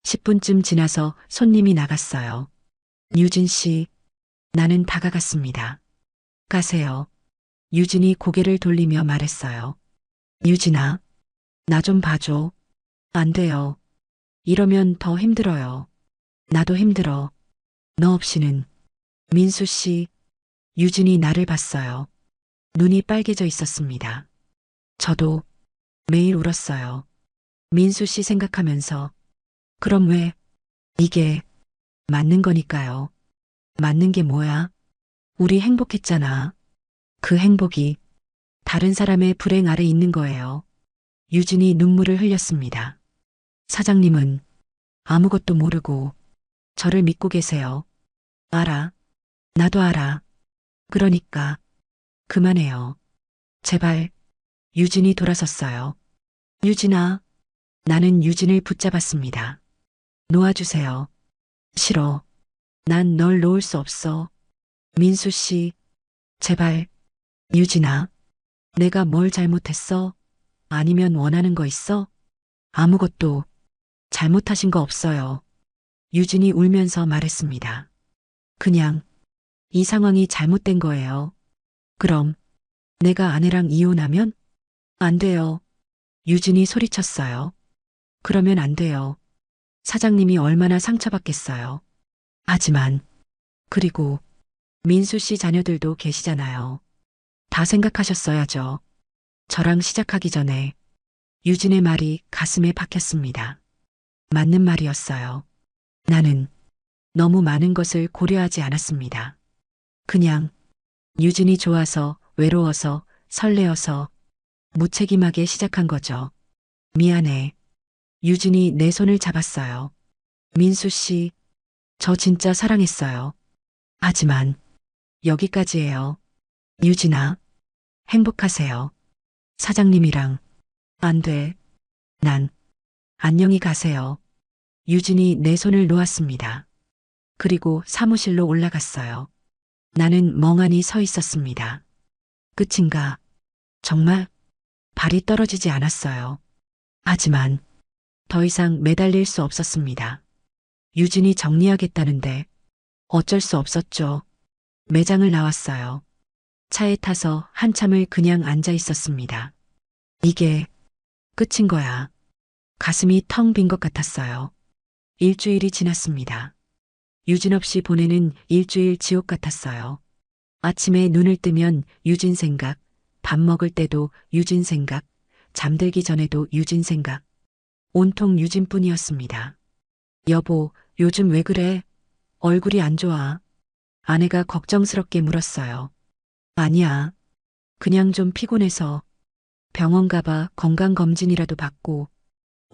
10분쯤 지나서 손님이 나갔어요. 유진 씨. 나는 다가갔습니다. 가세요. 유진이 고개를 돌리며 말했어요. 유진아. 나 좀 봐줘. 안 돼요. 이러면 더 힘들어요. 나도 힘들어. 너 없이는. 민수 씨. 유진이 나를 봤어요. 눈이 빨개져 있었습니다. 저도 매일 울었어요. 민수 씨 생각하면서. 그럼 왜? 이게 맞는 거니까요. 맞는 게 뭐야? 우리 행복했잖아. 그 행복이 다른 사람의 불행 아래 있는 거예요. 유진이 눈물을 흘렸습니다. 사장님은 아무것도 모르고 저를 믿고 계세요. 알아. 나도 알아. 그러니까 그만해요. 제발. 유진이 돌아섰어요. 유진아. 나는 유진을 붙잡았습니다. 놓아주세요. 싫어. 난 널 놓을 수 없어. 민수 씨. 제발. 유진아. 내가 뭘 잘못했어? 아니면 원하는 거 있어? 아무것도 잘못하신 거 없어요. 유진이 울면서 말했습니다. 그냥 이 상황이 잘못된 거예요. 그럼 내가 아내랑 이혼하면? 안 돼요. 유진이 소리쳤어요. 그러면 안 돼요. 사장님이 얼마나 상처받겠어요. 하지만 그리고 민수 씨 자녀들도 계시잖아요. 다 생각하셨어야죠. 저랑 시작하기 전에 유진의 말이 가슴에 박혔습니다. 맞는 말이었어요. 나는 너무 많은 것을 고려하지 않았습니다. 그냥 유진이 좋아서, 외로워서, 설레어서 무책임하게 시작한 거죠. 미안해. 유진이 내 손을 잡았어요. 민수 씨, 저 진짜 사랑했어요. 하지만 여기까지예요. 유진아, 행복하세요. 사장님이랑. 안 돼. 난 안녕히 가세요. 유진이 내 손을 놓았습니다. 그리고 사무실로 올라갔어요. 나는 멍하니 서 있었습니다. 끝인가? 정말 발이 떨어지지 않았어요. 하지만 더 이상 매달릴 수 없었습니다. 유진이 정리하겠다는데 어쩔 수 없었죠. 매장을 나왔어요. 차에 타서 한참을 그냥 앉아 있었습니다. 이게 끝인 거야. 가슴이 텅 빈 것 같았어요. 일주일이 지났습니다. 유진 없이 보내는 일주일 지옥 같았어요. 아침에 눈을 뜨면 유진 생각, 밥 먹을 때도 유진 생각, 잠들기 전에도 유진 생각. 온통 유진뿐이었습니다. 여보, 요즘 왜 그래? 얼굴이 안 좋아. 아내가 걱정스럽게 물었어요. 아니야. 그냥 좀 피곤해서 병원 가봐 건강검진이라도 받고.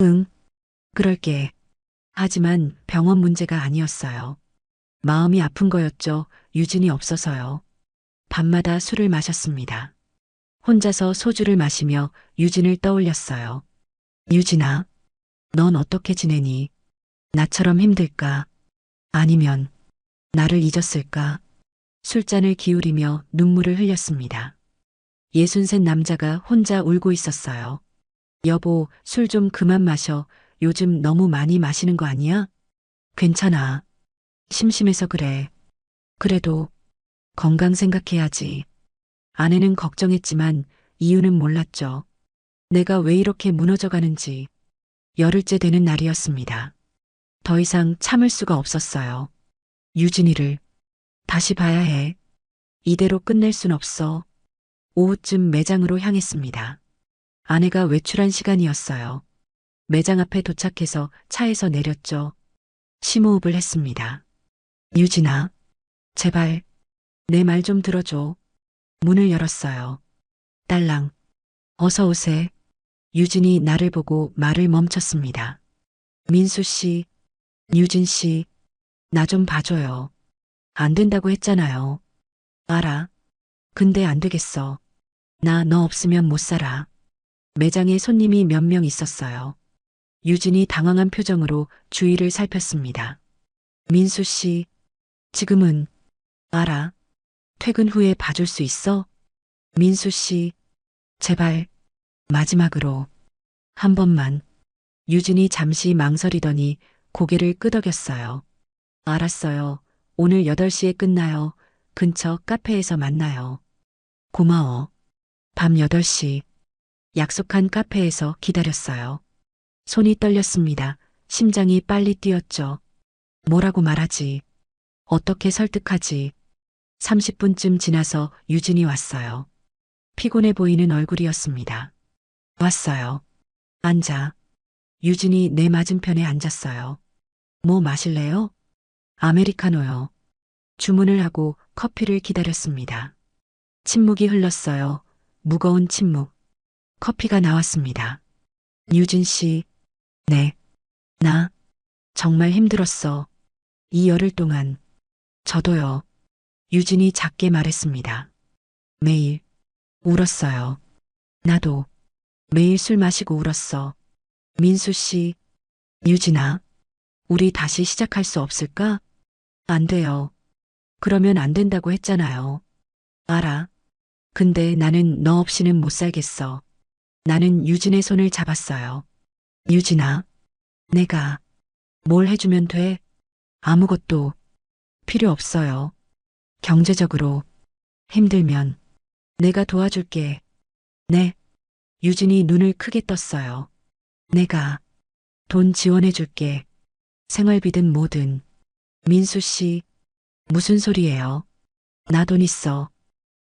응, 그럴게. 하지만 병원 문제가 아니었어요. 마음이 아픈 거였죠. 유진이 없어서요. 밤마다 술을 마셨습니다. 혼자서 소주를 마시며 유진을 떠올렸어요. 유진아, 넌 어떻게 지내니? 나처럼 힘들까? 아니면 나를 잊었을까? 술잔을 기울이며 눈물을 흘렸습니다. 63 남자가 혼자 울고 있었어요. 여보, 술 좀 그만 마셔. 요즘 너무 많이 마시는 거 아니야? 괜찮아. 심심해서 그래. 그래도 건강 생각해야지. 아내는 걱정했지만 이유는 몰랐죠. 내가 왜 이렇게 무너져 가는지. 열흘째 되는 날이었습니다. 더 이상 참을 수가 없었어요. 유진이를 다시 봐야 해. 이대로 끝낼 순 없어. 오후쯤 매장으로 향했습니다. 아내가 외출한 시간이었어요. 매장 앞에 도착해서 차에서 내렸죠. 심호흡을 했습니다. 유진아, 제발 내 말 좀 들어줘. 문을 열었어요. 딸랑, 어서 오세. 유진이 나를 보고 말을 멈췄습니다. 민수 씨, 유진 씨, 나 좀 봐줘요. 안 된다고 했잖아요. 알아. 근데 안 되겠어. 나 너 없으면 못 살아. 매장에 손님이 몇 명 있었어요. 유진이 당황한 표정으로 주위를 살폈습니다. 민수 씨, 지금은 알아. 퇴근 후에 봐줄 수 있어? 민수 씨, 제발 마지막으로 한 번만. 유진이 잠시 망설이더니 고개를 끄덕였어요. 알았어요. 오늘 8시에 끝나요. 근처 카페에서 만나요. 고마워. 밤 8시. 약속한 카페에서 기다렸어요. 손이 떨렸습니다. 심장이 빨리 뛰었죠. 뭐라고 말하지? 어떻게 설득하지? 30분쯤 지나서 유진이 왔어요. 피곤해 보이는 얼굴이었습니다. 왔어요. 앉아. 유진이 내 맞은편에 앉았어요. 뭐 마실래요? 아메리카노요. 주문을 하고 커피를 기다렸습니다. 침묵이 흘렀어요. 무거운 침묵. 커피가 나왔습니다. 유진 씨, 네. 나 정말 힘들었어. 이 열흘 동안 저도요. 유진이 작게 말했습니다. 매일 울었어요. 나도 매일 술 마시고 울었어. 민수 씨, 유진아, 우리 다시 시작할 수 없을까? 안 돼요. 그러면 안 된다고 했잖아요. 알아. 근데 나는 너 없이는 못 살겠어. 나는 유진의 손을 잡았어요. 유진아, 내가 뭘 해주면 돼? 아무것도 필요 없어요. 경제적으로 힘들면 내가 도와줄게. 네. 유진이 눈을 크게 떴어요. 내가 돈 지원해줄게. 생활비든 뭐든. 민수 씨, 무슨 소리예요? 나 돈 있어.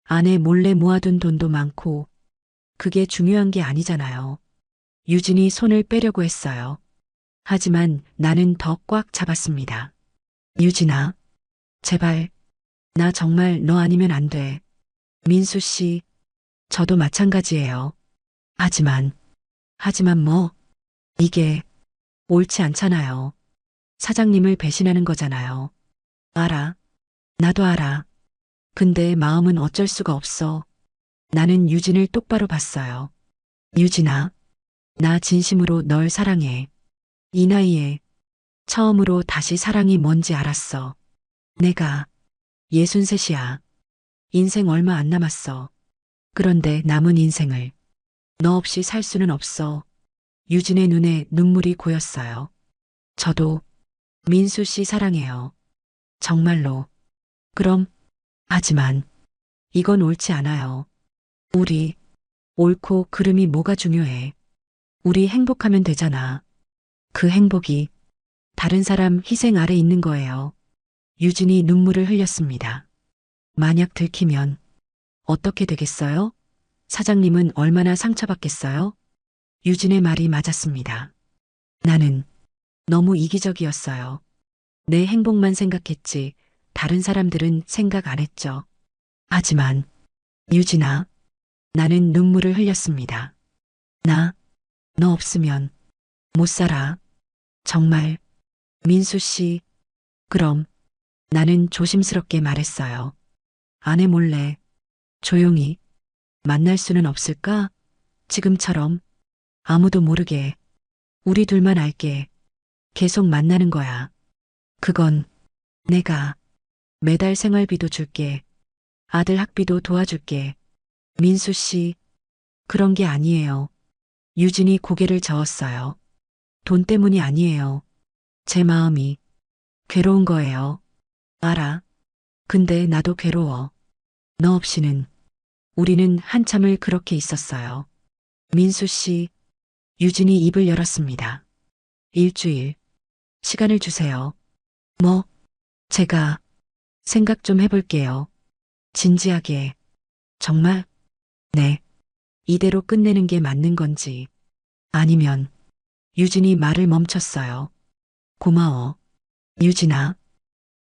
아내 몰래 모아둔 돈도 많고, 그게 중요한 게 아니잖아요. 유진이 손을 빼려고 했어요. 하지만 나는 더 꽉 잡았습니다. 유진아, 제발, 나 정말 너 아니면 안 돼. 민수 씨, 저도 마찬가지예요. 하지만 뭐, 이게 옳지 않잖아요. 사장님을 배신하는 거잖아요. 알아. 나도 알아. 근데 마음은 어쩔 수가 없어. 나는 유진을 똑바로 봤어요. 유진아, 나 진심으로 널 사랑해. 이 나이에 처음으로 다시 사랑이 뭔지 알았어. 내가 63이야. 인생 얼마 안 남았어. 그런데 남은 인생을 너 없이 살 수는 없어. 유진의 눈에 눈물이 고였어요. 저도 민수 씨 사랑해요. 정말로. 그럼, 하지만 이건 옳지 않아요. 우리 옳고 그름이 뭐가 중요해. 우리 행복하면 되잖아. 그 행복이 다른 사람 희생 아래 있는 거예요. 유진이 눈물을 흘렸습니다. 만약 들키면 어떻게 되겠어요? 사장님은 얼마나 상처받겠어요? 유진의 말이 맞았습니다. 나는 너무 이기적이었어요. 내 행복만 생각했지 다른 사람들은 생각 안 했죠. 하지만 유진아, 나는 눈물을 흘렸습니다. 너 없으면 못 살아. 정말. 민수 씨, 그럼 나는 조심스럽게 말했어요. 아내 몰래 조용히 만날 수는 없을까? 지금처럼 아무도 모르게 우리 둘만 알게 계속 만나는 거야. 그건 내가 매달 생활비도 줄게. 아들 학비도 도와줄게. 민수 씨, 그런 게 아니에요. 유진이 고개를 저었어요. 돈 때문이 아니에요. 제 마음이 괴로운 거예요. 알아. 근데 나도 괴로워. 너 없이는 우리는 한참을 그렇게 있었어요. 민수 씨, 유진이 입을 열었습니다. 일주일, 시간을 주세요. 뭐, 제가 생각 좀 해볼게요. 진지하게. 정말? 네. 이대로 끝내는 게 맞는 건지. 아니면, 유진이 말을 멈췄어요. 고마워. 유진아,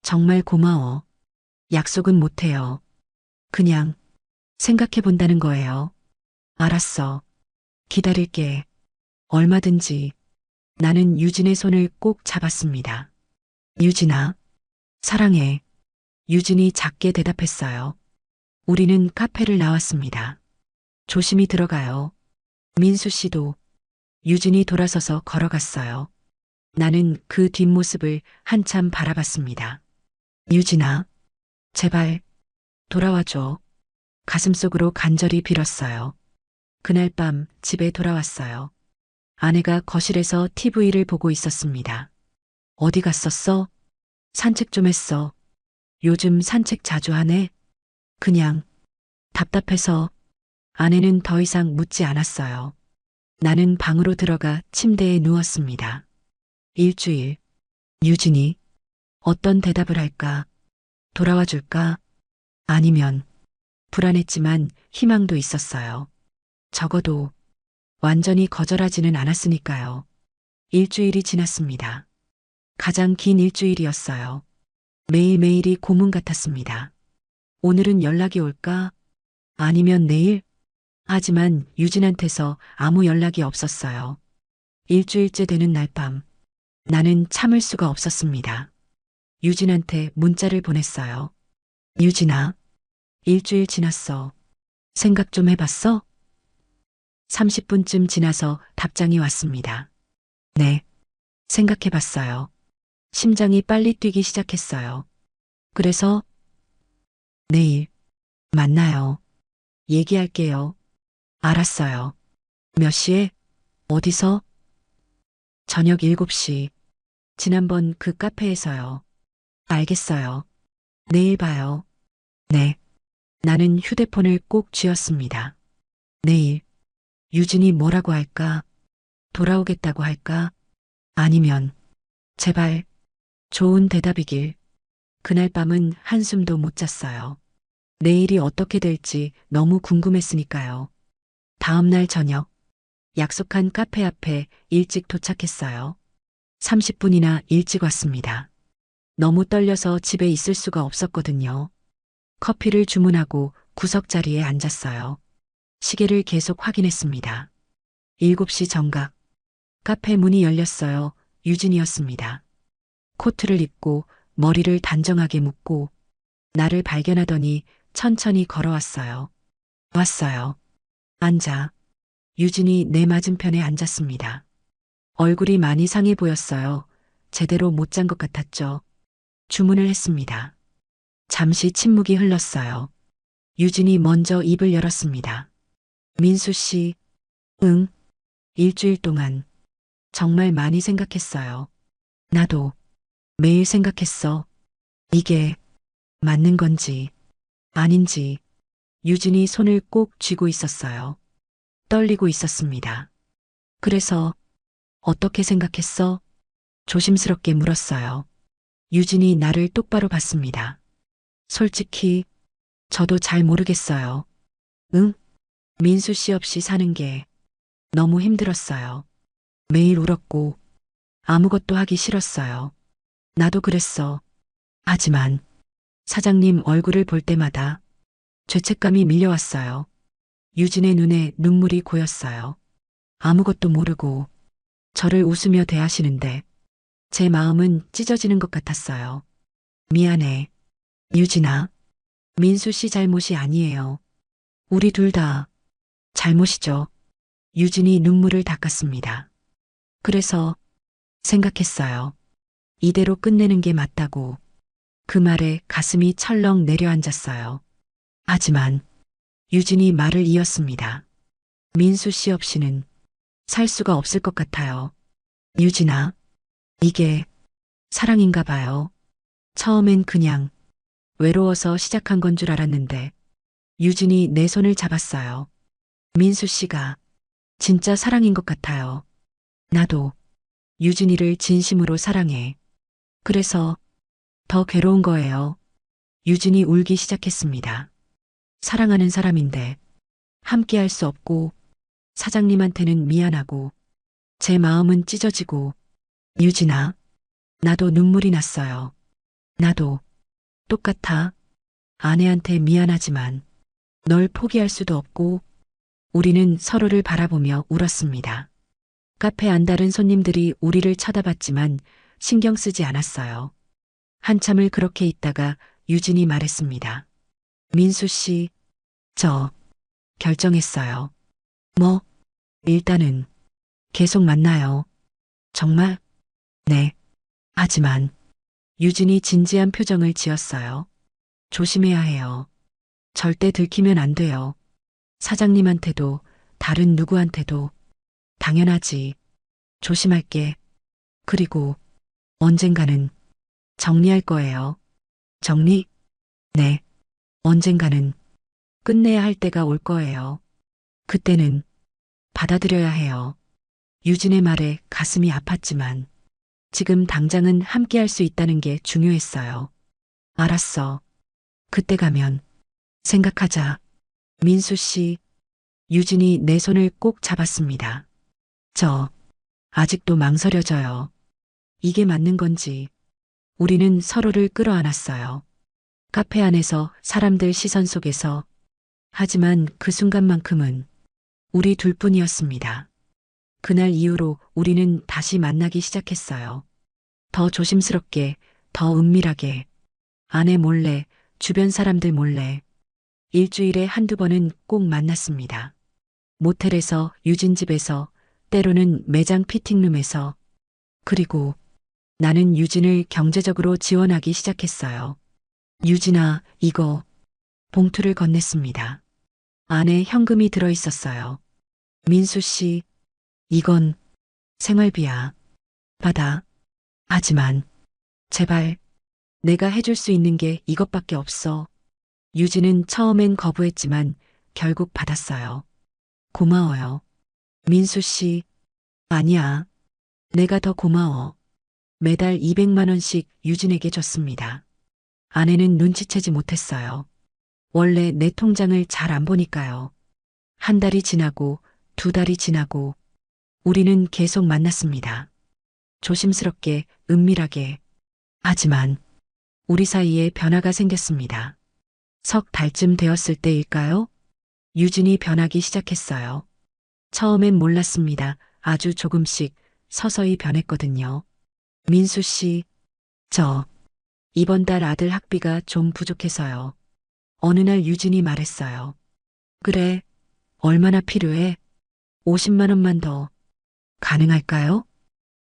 정말 고마워. 약속은 못해요. 그냥 생각해 본다는 거예요. 알았어. 기다릴게. 얼마든지. 나는 유진의 손을 꼭 잡았습니다. 유진아, 사랑해. 유진이 작게 대답했어요. 우리는 카페를 나왔습니다. 조심히 들어가요. 민수 씨도. 유진이 돌아서서 걸어갔어요. 나는 그 뒷모습을 한참 바라봤습니다. 유진아, 제발 돌아와줘. 가슴속으로 간절히 빌었어요. 그날 밤 집에 돌아왔어요. 아내가 거실에서 TV를 보고 있었습니다. 어디 갔었어? 산책 좀 했어. 요즘 산책 자주 하네? 그냥 답답해서. 아내는 더 이상 묻지 않았어요. 나는 방으로 들어가 침대에 누웠습니다. 일주일. 유진이 어떤 대답을 할까? 돌아와 줄까? 아니면 불안했지만 희망도 있었어요. 적어도 완전히 거절하지는 않았으니까요. 일주일이 지났습니다. 가장 긴 일주일이었어요. 매일매일이 고문 같았습니다. 오늘은 연락이 올까? 아니면 내일? 하지만 유진한테서 아무 연락이 없었어요. 일주일째 되는 날 밤, 나는 참을 수가 없었습니다. 유진한테 문자를 보냈어요. 유진아, 일주일 지났어. 생각 좀 해봤어? 30분쯤 지나서 답장이 왔습니다. 네, 생각해봤어요. 심장이 빨리 뛰기 시작했어요. 그래서 내일 만나요. 얘기할게요. 알았어요. 몇 시에? 어디서? 저녁 7시. 지난번 그 카페에서요. 알겠어요. 내일 봐요. 네. 나는 휴대폰을 꼭 쥐었습니다. 내일 유진이 뭐라고 할까? 돌아오겠다고 할까? 아니면 제발 좋은 대답이길. 그날 밤은 한숨도 못 잤어요. 내일이 어떻게 될지 너무 궁금했으니까요. 다음 날 저녁 약속한 카페 앞에 일찍 도착했어요. 30분이나 일찍 왔습니다. 너무 떨려서 집에 있을 수가 없었거든요. 커피를 주문하고 구석자리에 앉았어요. 시계를 계속 확인했습니다. 7시 정각. 카페 문이 열렸어요. 유진이었습니다. 코트를 입고 머리를 단정하게 묶고 나를 발견하더니 천천히 걸어왔어요. 왔어요. 앉아. 유진이 내 맞은편에 앉았습니다. 얼굴이 많이 상해 보였어요. 제대로 못 잔 것 같았죠. 주문을 했습니다. 잠시 침묵이 흘렀어요. 유진이 먼저 입을 열었습니다. 민수 씨, 응. 일주일 동안 정말 많이 생각했어요. 나도 매일 생각했어. 이게 맞는 건지 아닌지. 유진이 손을 꼭 쥐고 있었어요. 떨리고 있었습니다. 그래서 어떻게 생각했어? 조심스럽게 물었어요. 유진이 나를 똑바로 봤습니다. 솔직히 저도 잘 모르겠어요. 응? 민수 씨 없이 사는 게 너무 힘들었어요. 매일 울었고 아무것도 하기 싫었어요. 나도 그랬어. 하지만 사장님 얼굴을 볼 때마다 죄책감이 밀려왔어요. 유진의 눈에 눈물이 고였어요. 아무것도 모르고 저를 웃으며 대하시는데 제 마음은 찢어지는 것 같았어요. 미안해. 유진아, 민수 씨 잘못이 아니에요. 우리 둘 다 잘못이죠. 유진이 눈물을 닦았습니다. 그래서 생각했어요. 이대로 끝내는 게 맞다고. 그 말에 가슴이 철렁 내려앉았어요. 하지만 유진이 말을 이었습니다. 민수 씨 없이는 살 수가 없을 것 같아요. 유진아, 이게 사랑인가 봐요. 처음엔 그냥 외로워서 시작한 건 줄 알았는데 유진이 내 손을 잡았어요. 민수 씨가 진짜 사랑인 것 같아요. 나도 유진이를 진심으로 사랑해. 그래서 더 괴로운 거예요. 유진이 울기 시작했습니다. 사랑하는 사람인데 함께 할 수 없고 사장님한테는 미안하고 제 마음은 찢어지고 유진아, 나도 눈물이 났어요. 나도 똑같아. 아내한테 미안하지만 널 포기할 수도 없고 우리는 서로를 바라보며 울었습니다. 카페 안다른 손님들이 우리를 쳐다봤지만 신경 쓰지 않았어요. 한참을 그렇게 있다가 유진이 말했습니다. 민수 씨, 저 결정했어요. 뭐? 일단은 계속 만나요. 정말? 네. 하지만 유진이 진지한 표정을 지었어요. 조심해야 해요. 절대 들키면 안 돼요. 사장님한테도 다른 누구한테도 당연하지. 조심할게. 그리고 언젠가는 정리할 거예요. 정리? 네. 언젠가는 끝내야 할 때가 올 거예요. 그때는 받아들여야 해요. 유진의 말에 가슴이 아팠지만 지금 당장은 함께 할 수 있다는 게 중요했어요. 알았어. 그때 가면 생각하자. 민수 씨, 유진이 내 손을 꼭 잡았습니다. 저 아직도 망설여져요. 이게 맞는 건지. 우리는 서로를 끌어안았어요. 카페 안에서 사람들 시선 속에서. 하지만 그 순간만큼은 우리 둘뿐이었습니다. 그날 이후로 우리는 다시 만나기 시작했어요. 더 조심스럽게, 더 은밀하게, 아내 몰래, 주변 사람들 몰래, 일주일에 한두 번은 꼭 만났습니다. 모텔에서, 유진 집에서, 때로는 매장 피팅룸에서, 그리고 나는 유진을 경제적으로 지원하기 시작했어요. 유진아, 이거, 봉투를 건넸습니다. 안에 현금이 들어 있었어요. 민수 씨, 이건 생활비야. 받아. 하지만, 제발, 내가 해줄 수 있는 게 이것밖에 없어. 유진은 처음엔 거부했지만 결국 받았어요. 고마워요. 민수 씨, 아니야. 내가 더 고마워. 매달 200만 원씩 유진에게 줬습니다. 아내는 눈치채지 못했어요. 원래 내 통장을 잘 안 보니까요. 한 달이 지나고 두 달이 지나고 우리는 계속 만났습니다. 조심스럽게, 은밀하게. 하지만 우리 사이에 변화가 생겼습니다. 석 달쯤 되었을 때일까요? 유진이 변하기 시작했어요. 처음엔 몰랐습니다. 아주 조금씩 서서히 변했거든요. 민수 씨, 이번 달 아들 학비가 좀 부족해서요. 어느 날 유진이 말했어요. 그래, 얼마나 필요해? 50만 원만 더. 가능할까요?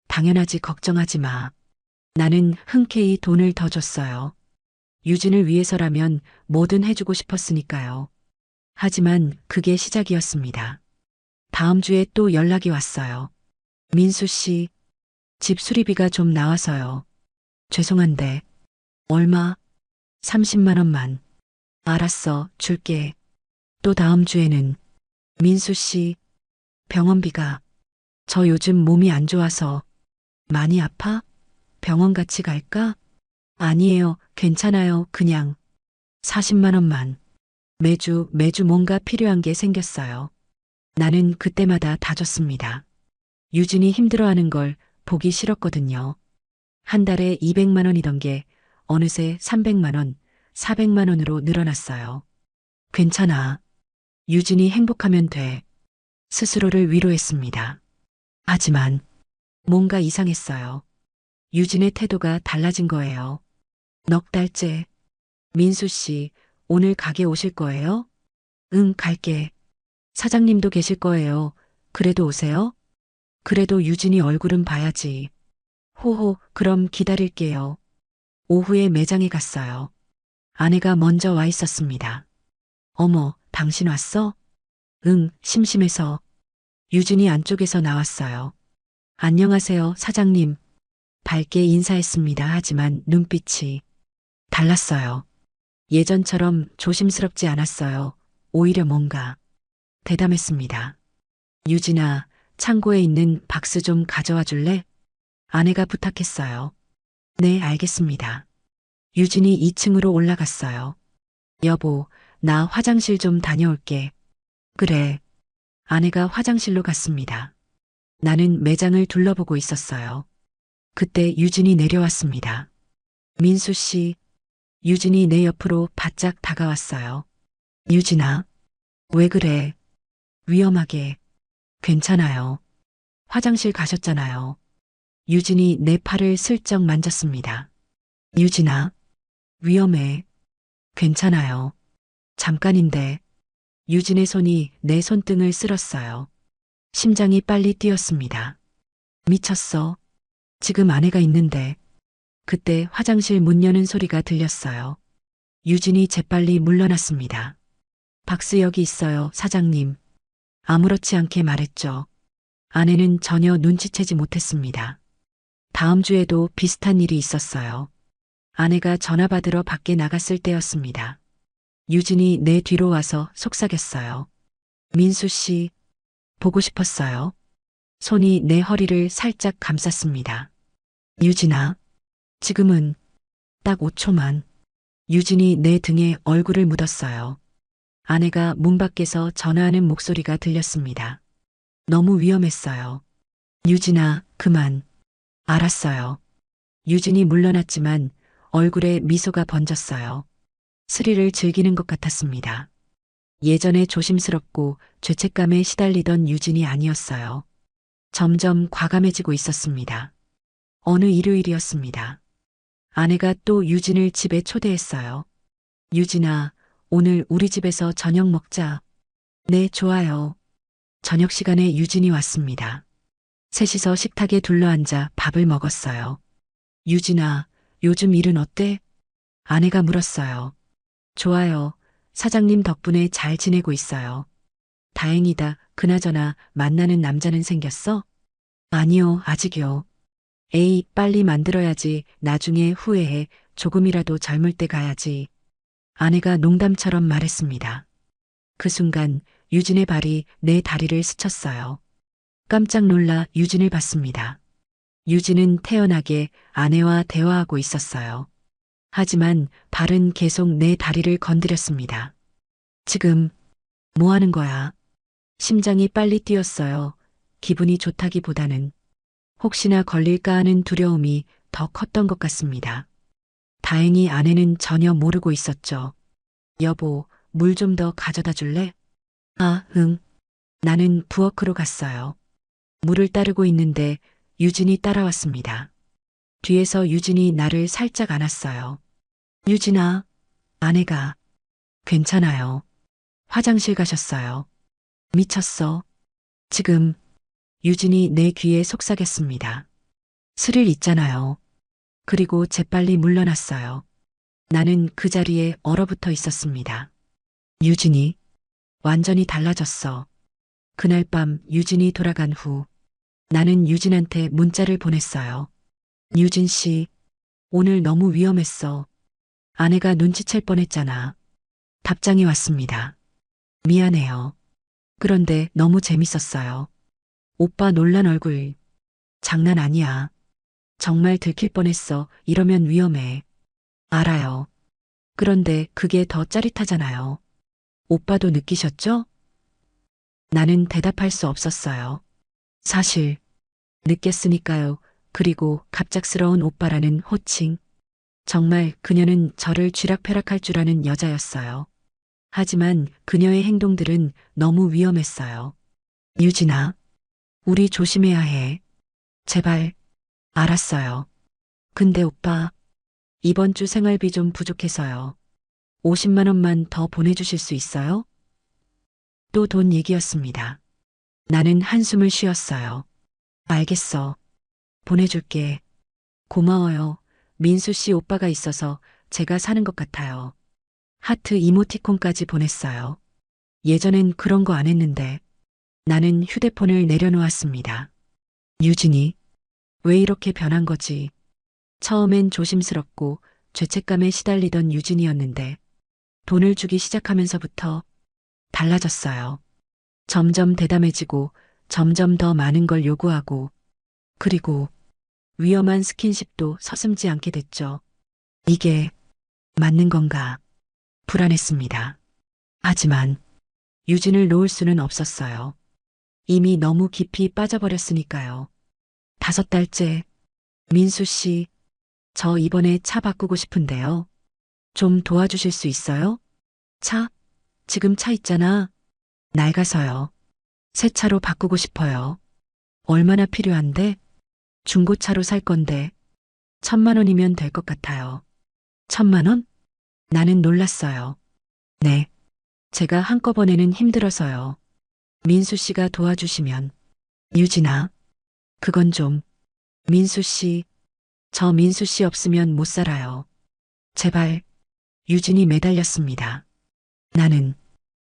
당연하지, 걱정하지 마. 나는 흔쾌히 돈을 더 줬어요. 유진을 위해서라면 뭐든 해주고 싶었으니까요. 하지만 그게 시작이었습니다. 다음 주에 또 연락이 왔어요. 민수 씨, 집 수리비가 좀 나와서요. 죄송한데, 얼마? 30만 원만. 알았어, 줄게. 또 다음 주에는, 민수 씨, 병원비가, 저 요즘 몸이 안 좋아서, 많이 아파? 병원 같이 갈까? 아니에요, 괜찮아요, 그냥. 40만 원만. 매주 뭔가 필요한 게 생겼어요. 나는 그때마다 다 줬습니다. 유진이 힘들어하는 걸 보기 싫었거든요. 한 달에 200만 원이던 게 어느새 300만 원, 400만 원으로 늘어났어요. 괜찮아. 유진이 행복하면 돼. 스스로를 위로했습니다. 하지만 뭔가 이상했어요. 유진의 태도가 달라진 거예요. 넉 달째. 민수 씨, 오늘 가게 오실 거예요? 응, 갈게. 사장님도 계실 거예요. 그래도 오세요? 그래도 유진이 얼굴은 봐야지. 호호, 그럼 기다릴게요. 오후에 매장에 갔어요. 아내가 먼저 와 있었습니다. 어머, 당신 왔어? 응, 심심해서. 유진이 안쪽에서 나왔어요. 안녕하세요, 사장님. 밝게 인사했습니다. 하지만 눈빛이 달랐어요. 예전처럼 조심스럽지 않았어요. 오히려 뭔가 대담했습니다. 유진아, 창고에 있는 박스 좀 가져와 줄래? 아내가 부탁했어요. 네, 알겠습니다. 유진이 2층으로 올라갔어요. 여보, 나 화장실 좀 다녀올게. 그래. 아내가 화장실로 갔습니다. 나는 매장을 둘러보고 있었어요. 그때 유진이 내려왔습니다. 민수 씨, 유진이 내 옆으로 바짝 다가왔어요. 유진아, 왜 그래? 위험하게. 괜찮아요. 화장실 가셨잖아요. 유진이 내 팔을 슬쩍 만졌습니다. 유진아, 위험해. 괜찮아요. 잠깐인데. 유진의 손이 내 손등을 쓸었어요. 심장이 빨리 뛰었습니다. 미쳤어. 지금 아내가 있는데. 그때 화장실 문 여는 소리가 들렸어요. 유진이 재빨리 물러났습니다. 박스 여기 있어요, 사장님. 아무렇지 않게 말했죠. 아내는 전혀 눈치채지 못했습니다. 다음 주에도 비슷한 일이 있었어요. 아내가 전화 받으러 밖에 나갔을 때였습니다. 유진이 내 뒤로 와서 속삭였어요. 민수 씨, 보고 싶었어요. 손이 내 허리를 살짝 감쌌습니다. 유진아, 지금은 딱 5초만. 유진이 내 등에 얼굴을 묻었어요. 아내가 문 밖에서 전화하는 목소리가 들렸습니다. 너무 위험했어요. 유진아, 그만. 알았어요. 유진이 물러났지만 얼굴에 미소가 번졌어요. 스릴을 즐기는 것 같았습니다. 예전에 조심스럽고 죄책감에 시달리던 유진이 아니었어요. 점점 과감해지고 있었습니다. 어느 일요일이었습니다. 아내가 또 유진을 집에 초대했어요. 유진아, 오늘 우리 집에서 저녁 먹자. 네, 좋아요. 저녁 시간에 유진이 왔습니다. 셋이서 식탁에 둘러앉아 밥을 먹었어요. 유진아, 요즘 일은 어때? 아내가 물었어요. 좋아요. 사장님 덕분에 잘 지내고 있어요. 다행이다. 그나저나 만나는 남자는 생겼어? 아니요, 아직이요. 에이, 빨리 만들어야지. 나중에 후회해. 조금이라도 젊을 때 가야지. 아내가 농담처럼 말했습니다. 그 순간 유진의 발이 내 다리를 스쳤어요. 깜짝 놀라 유진을 봤습니다. 유진은 태연하게 아내와 대화하고 있었어요. 하지만 발은 계속 내 다리를 건드렸습니다. 지금 뭐 하는 거야? 심장이 빨리 뛰었어요. 기분이 좋다기보다는 혹시나 걸릴까 하는 두려움이 더 컸던 것 같습니다. 다행히 아내는 전혀 모르고 있었죠. 여보, 물 좀 더 가져다 줄래? 아, 응. 나는 부엌으로 갔어요. 물을 따르고 있는데 유진이 따라왔습니다. 뒤에서 유진이 나를 살짝 안았어요. 유진아, 아내가 괜찮아요. 화장실 가셨어요. 미쳤어. 지금 유진이 내 귀에 속삭였습니다. 스릴 있잖아요. 그리고 재빨리 물러났어요. 나는 그 자리에 얼어붙어 있었습니다. 유진이 완전히 달라졌어. 그날 밤 유진이 돌아간 후 나는 유진한테 문자를 보냈어요. 유진 씨, 오늘 너무 위험했어. 아내가 눈치챌 뻔했잖아. 답장이 왔습니다. 미안해요. 그런데 너무 재밌었어요. 오빠 놀란 얼굴. 장난 아니야. 정말 들킬 뻔했어. 이러면 위험해. 알아요. 그런데 그게 더 짜릿하잖아요. 오빠도 느끼셨죠? 나는 대답할 수 없었어요. 사실, 느꼈으니까요. 그리고 갑작스러운 오빠라는 호칭. 정말 그녀는 저를 쥐락펴락할 줄 아는 여자였어요. 하지만 그녀의 행동들은 너무 위험했어요. 유진아, 우리 조심해야 해. 제발. 알았어요. 근데 오빠, 이번 주 생활비 좀 부족해서요. 50만 원만 더 보내주실 수 있어요? 또 돈 얘기였습니다. 나는 한숨을 쉬었어요. 알겠어. 보내줄게. 고마워요. 민수 씨 오빠가 있어서 제가 사는 것 같아요. 하트 이모티콘까지 보냈어요. 예전엔 그런 거 안 했는데. 나는 휴대폰을 내려놓았습니다. 유진이, 왜 이렇게 변한 거지? 처음엔 조심스럽고 죄책감에 시달리던 유진이었는데 돈을 주기 시작하면서부터 달라졌어요. 점점 대담해지고 점점 더 많은 걸 요구하고 그리고 위험한 스킨십도 서슴지 않게 됐죠. 이게 맞는 건가? 불안했습니다. 하지만 유진을 놓을 수는 없었어요. 이미 너무 깊이 빠져버렸으니까요. 5달째, 민수 씨, 저 이번에 차 바꾸고 싶은데요. 좀 도와주실 수 있어요? 차? 지금 차 있잖아. 낡아서요. 새 차로 바꾸고 싶어요. 얼마나 필요한데? 중고차로 살 건데 1,000만 원이면 될 것 같아요. 1,000만 원? 나는 놀랐어요. 네. 제가 한꺼번에는 힘들어서요. 민수 씨가 도와주시면. 유진아, 그건 좀. 민수 씨, 저 민수 씨 없으면 못 살아요. 제발. 유진이 매달렸습니다. 나는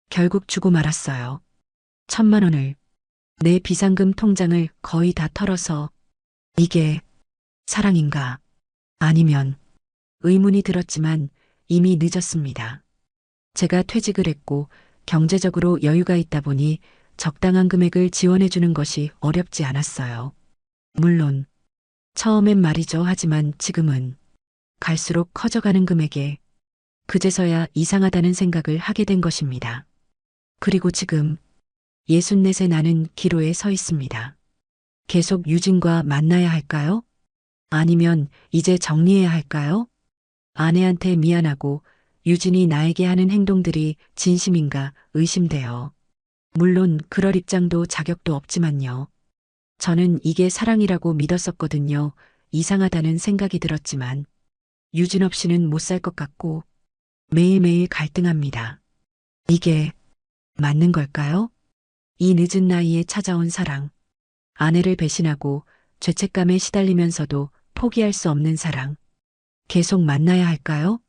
결국 주고 말았어요. 1,000만 원을. 내 비상금 통장을 거의 다 털어서 이게 사랑인가? 아니면 의문이 들었지만 이미 늦었습니다. 제가 퇴직을 했고 경제적으로 여유가 있다 보니 적당한 금액을 지원해 주는 것이 어렵지 않았어요. 물론 처음엔 말이죠. 하지만 지금은 갈수록 커져가는 금액에 그제서야 이상하다는 생각을 하게 된 것입니다. 그리고 지금 64세 나는 기로에 서 있습니다. 계속 유진과 만나야 할까요? 아니면 이제 정리해야 할까요? 아내한테 미안하고 유진이 나에게 하는 행동들이 진심인가 의심돼요. 물론 그럴 입장도 자격도 없지만요. 저는 이게 사랑이라고 믿었었거든요. 이상하다는 생각이 들었지만 유진 없이는 못 살 것 같고 매일매일 갈등합니다. 이게 맞는 걸까요? 이 늦은 나이에 찾아온 사랑. 아내를 배신하고 죄책감에 시달리면서도 포기할 수 없는 사랑. 계속 만나야 할까요?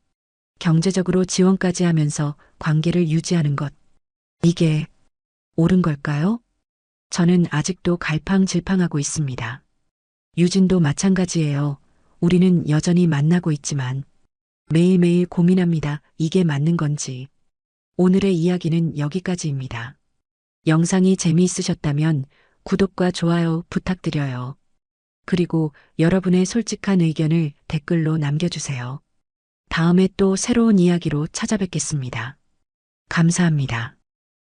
경제적으로 지원까지 하면서 관계를 유지하는 것. 이게 옳은 걸까요? 저는 아직도 갈팡질팡하고 있습니다. 유진도 마찬가지예요. 우리는 여전히 만나고 있지만 매일매일 고민합니다. 이게 맞는 건지. 오늘의 이야기는 여기까지입니다. 영상이 재미있으셨다면 구독과 좋아요 부탁드려요. 그리고 여러분의 솔직한 의견을 댓글로 남겨주세요. 다음에 또 새로운 이야기로 찾아뵙겠습니다. 감사합니다.